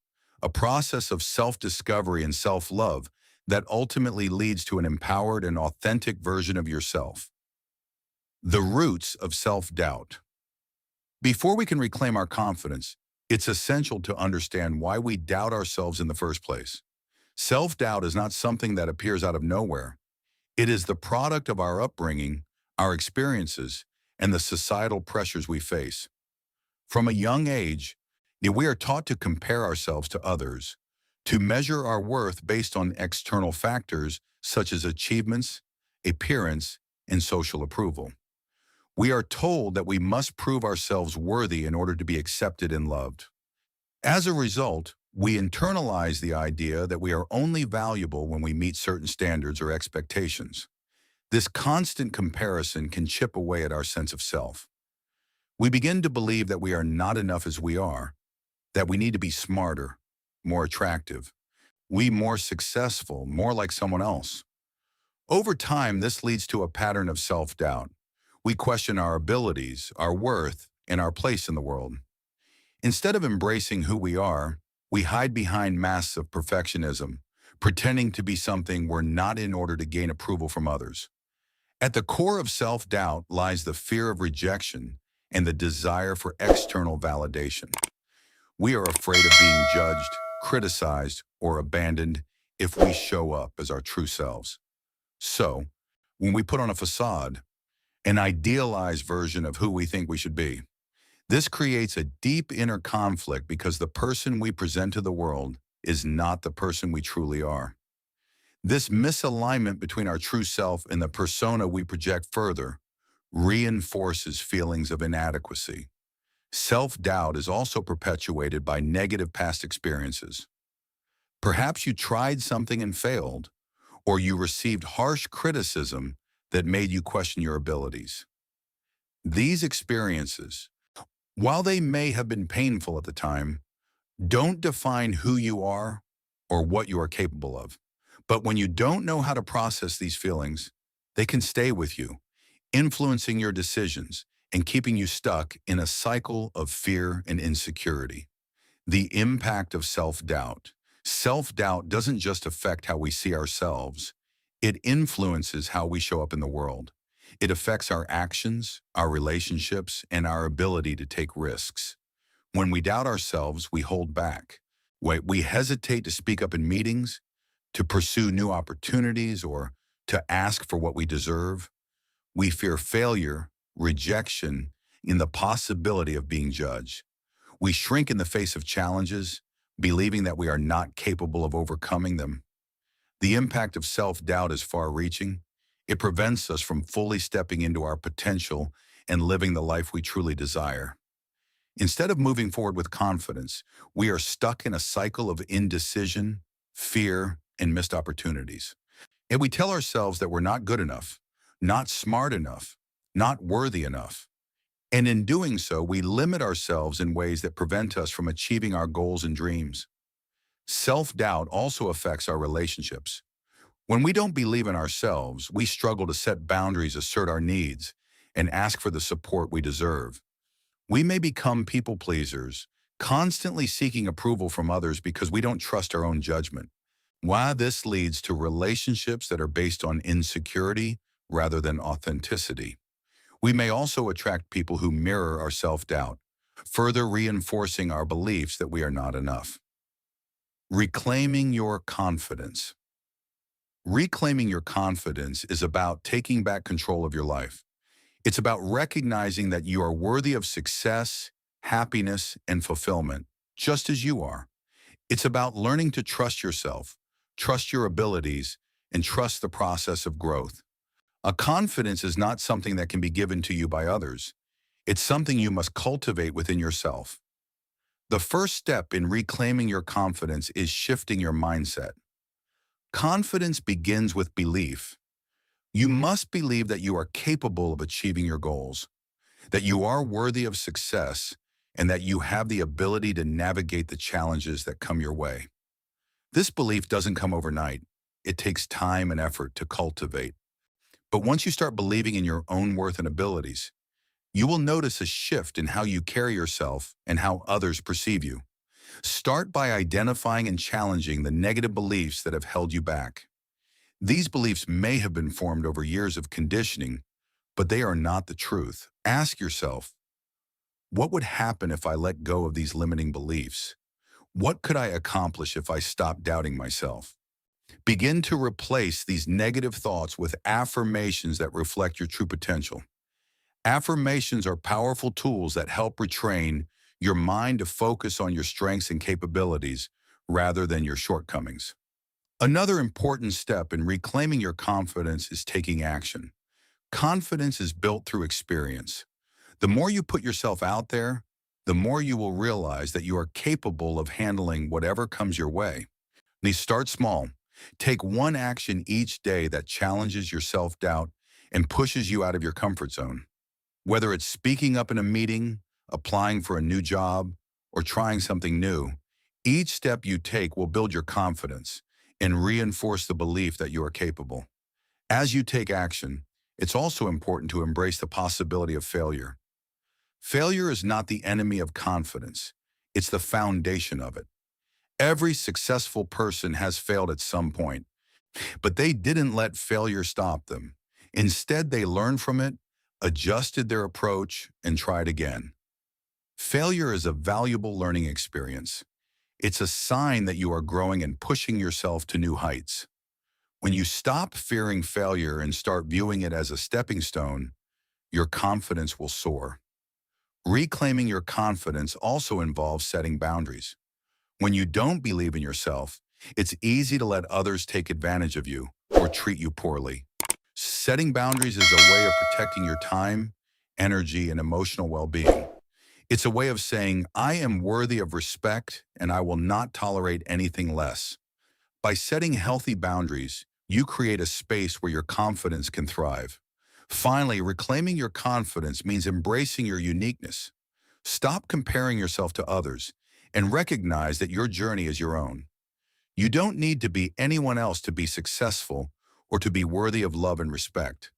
A: a process of self-discovery and self-love that ultimately leads to an empowered and authentic version of yourself. The roots of self-doubt. Before we can reclaim our confidence, it's essential to understand why we doubt ourselves in the first place. Self-doubt is not something that appears out of nowhere. It is the product of our upbringing, our experiences, and the societal pressures we face. From a young age, we are taught to compare ourselves to others, to measure our worth based on external factors such as achievements, appearance, and social approval. We are told that we must prove ourselves worthy in order to be accepted and loved. As a result, we internalize the idea that we are only valuable when we meet certain standards or expectations. This constant comparison can chip away at our sense of self. We begin to believe that we are not enough as we are, that we need to be smarter, more attractive, more successful, more like someone else. Over time, this leads to a pattern of self-doubt. We question our abilities, our worth, and our place in the world. Instead of embracing who we are, we hide behind masks of perfectionism, pretending to be something we're not in order to gain approval from others. At the core of self-doubt lies the fear of rejection and the desire for external validation. We are afraid of being judged, criticized, or abandoned if we show up as our true selves. So, when we put on a facade, an idealized version of who we think we should be, this creates a deep inner conflict because the person we present to the world is not the person we truly are. This misalignment between our true self and the persona we project further reinforces feelings of inadequacy. Self-doubt is also perpetuated by negative past experiences. Perhaps you tried something and failed, or you received harsh criticism that made you question your abilities. These experiences, while they may have been painful at the time, don't define who you are or what you are capable of. But when you don't know how to process these feelings, they can stay with you, influencing your decisions and keeping you stuck in a cycle of fear and insecurity. The impact of self-doubt. Self-doubt doesn't just affect how we see ourselves. It influences how we show up in the world. It affects our actions, our relationships, and our ability to take risks. When we doubt ourselves, we hold back. We hesitate to speak up in meetings, to pursue new opportunities, or to ask for what we deserve. We fear failure, rejection, and the possibility of being judged. We shrink in the face of challenges, believing that we are not capable of overcoming them. The impact of self-doubt is far-reaching. It prevents us from fully stepping into our potential and living the life we truly desire. Instead of moving forward with confidence, we are stuck in a cycle of indecision, fear, and missed opportunities. And we tell ourselves that we're not good enough, not smart enough, not worthy enough. And in doing so, we limit ourselves in ways that prevent us from achieving our goals and dreams. Self-doubt also affects our relationships. When we don't believe in ourselves, we struggle to set boundaries, assert our needs, and ask for the support we deserve. We may become people pleasers, constantly seeking approval from others because we don't trust our own judgment. Why this leads to relationships that are based on insecurity rather than authenticity. We may also attract people who mirror our self-doubt, further reinforcing our beliefs that we are not enough. Reclaiming your confidence. Reclaiming your confidence is about taking back control of your life. It's about recognizing that you are worthy of success, happiness, and fulfillment, just as you are. It's about learning to trust yourself, trust your abilities, and trust the process of growth. A confidence is not something that can be given to you by others. It's something you must cultivate within yourself. The first step in reclaiming your confidence is shifting your mindset. Confidence begins with belief. You must believe that you are capable of achieving your goals, that you are worthy of success, and that you have the ability to navigate the challenges that come your way. This belief doesn't come overnight. It takes time and effort to cultivate. But once you start believing in your own worth and abilities, you will notice a shift in how you carry yourself and how others perceive you. Start by identifying and challenging the negative beliefs that have held you back. These beliefs may have been formed over years of conditioning, but they are not the truth. Ask yourself, what would happen if I let go of these limiting beliefs? What could I accomplish if I stopped doubting myself? Begin to replace these negative thoughts with affirmations that reflect your true potential. Affirmations are powerful tools that help retrain your mind to focus on your strengths and capabilities rather than your shortcomings. Another important step in reclaiming your confidence is taking action. Confidence is built through experience. The more you put yourself out there, the more you will realize that you are capable of handling whatever comes your way. Start small. Take one action each day that challenges your self-doubt and pushes you out of your comfort zone. Whether it's speaking up in a meeting, applying for a new job, or trying something new, each step you take will build your confidence and reinforce the belief that you are capable. As you take action, it's also important to embrace the possibility of failure. Failure is not the enemy of confidence. It's the foundation of it. Every successful person has failed at some point, but they didn't let failure stop them. Instead, they learned from it, adjusted their approach, and tried again. Failure is a valuable learning experience. It's a sign that you are growing and pushing yourself to new heights. When you stop fearing failure and start viewing it as a stepping stone, your confidence will soar. Reclaiming your confidence also involves setting boundaries. When you don't believe in yourself, it's easy to let others take advantage of you or treat you poorly. Setting boundaries is a way of protecting your time, energy, and emotional well-being. It's a way of saying, I am worthy of respect and I will not tolerate anything less. By setting healthy boundaries, you create a space where your confidence can thrive. Finally, reclaiming your confidence means embracing your uniqueness. Stop comparing yourself to others and recognize that your journey is your own. You don't need to be anyone else to be successful or to be worthy of love and respect.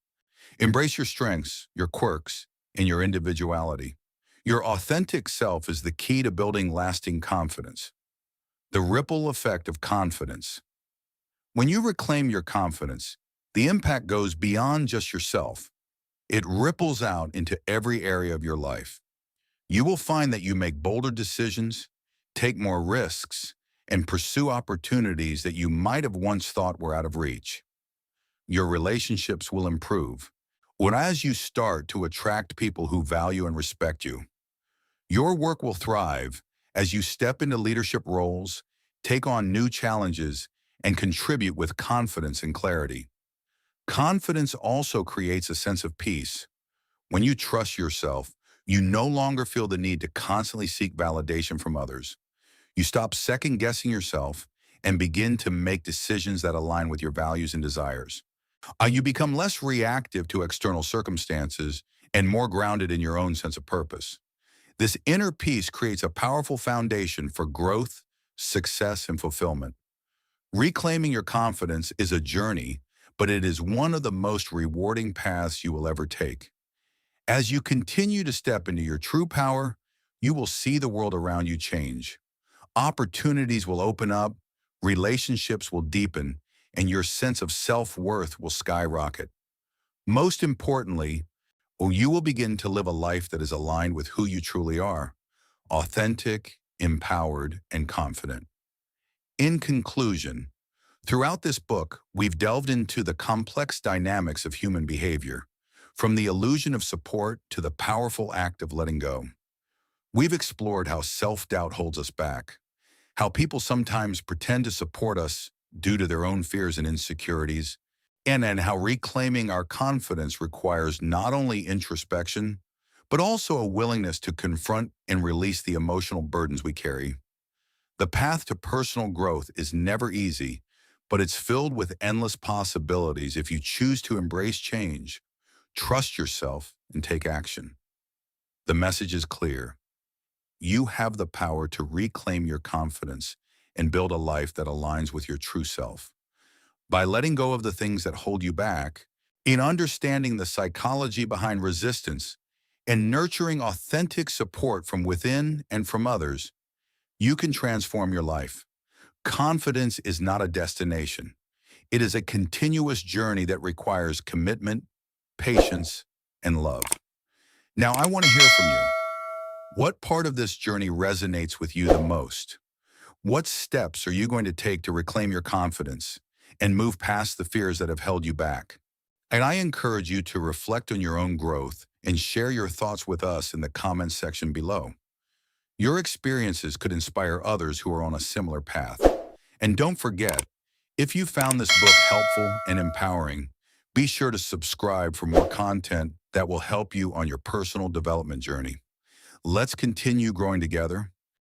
A: Embrace your strengths, your quirks, and your individuality. Your authentic self is the key to building lasting confidence. The ripple effect of confidence. When you reclaim your confidence, The impact goes beyond just yourself. It ripples out into every area of your life. You will find that you make bolder decisions, take more risks, and pursue opportunities that you might have once thought were out of reach. Your relationships will improve. When as you start to attract people who value and respect you, your work will thrive as you step into leadership roles, take on new challenges, and contribute with confidence and clarity. Confidence also creates a sense of peace. When you trust yourself, you no longer feel the need to constantly seek validation from others. You stop second-guessing yourself and begin to make decisions that align with your values and desires. You become less reactive to external circumstances and more grounded in your own sense of purpose. This inner peace creates a powerful foundation for growth, success, and fulfillment. Reclaiming your confidence is a journey, but it is one of the most rewarding paths you will ever take. As you continue to step into your true power, you will see the world around you change. Opportunities will open up, relationships will deepen, and your sense of self-worth will skyrocket. Most importantly, you will begin to live a life that is aligned with who you truly are, authentic, empowered, and confident. In conclusion, throughout this book, we've delved into the complex dynamics of human behavior, from the illusion of support to the powerful act of letting go. We've explored how self-doubt holds us back, how people sometimes pretend to support us due to their own fears and insecurities, and how reclaiming our confidence requires not only introspection, but also a willingness to confront and release the emotional burdens we carry. The path to personal growth is never easy, but it's filled with endless possibilities if you choose to embrace change, trust yourself, and take action. The message is clear. You have the power to reclaim your confidence and build a life that aligns with your true self. By letting go of the things that hold you back, in understanding the psychology behind resistance, and nurturing authentic support from within and from others, you can transform your life. Confidence is not a destination. It is a continuous journey that requires commitment, patience, and love. Now, I want to hear from you. What part of this journey resonates with you the most? What steps are you going to take to reclaim your confidence and move past the fears that have held you back? And I encourage you to reflect on your own growth and share your thoughts with us in the comments section below. Your experiences could inspire others who are on a similar path. And don't forget, if you found this book helpful and empowering, be sure to subscribe for more content that will help you on your personal development journey. Let's continue growing together.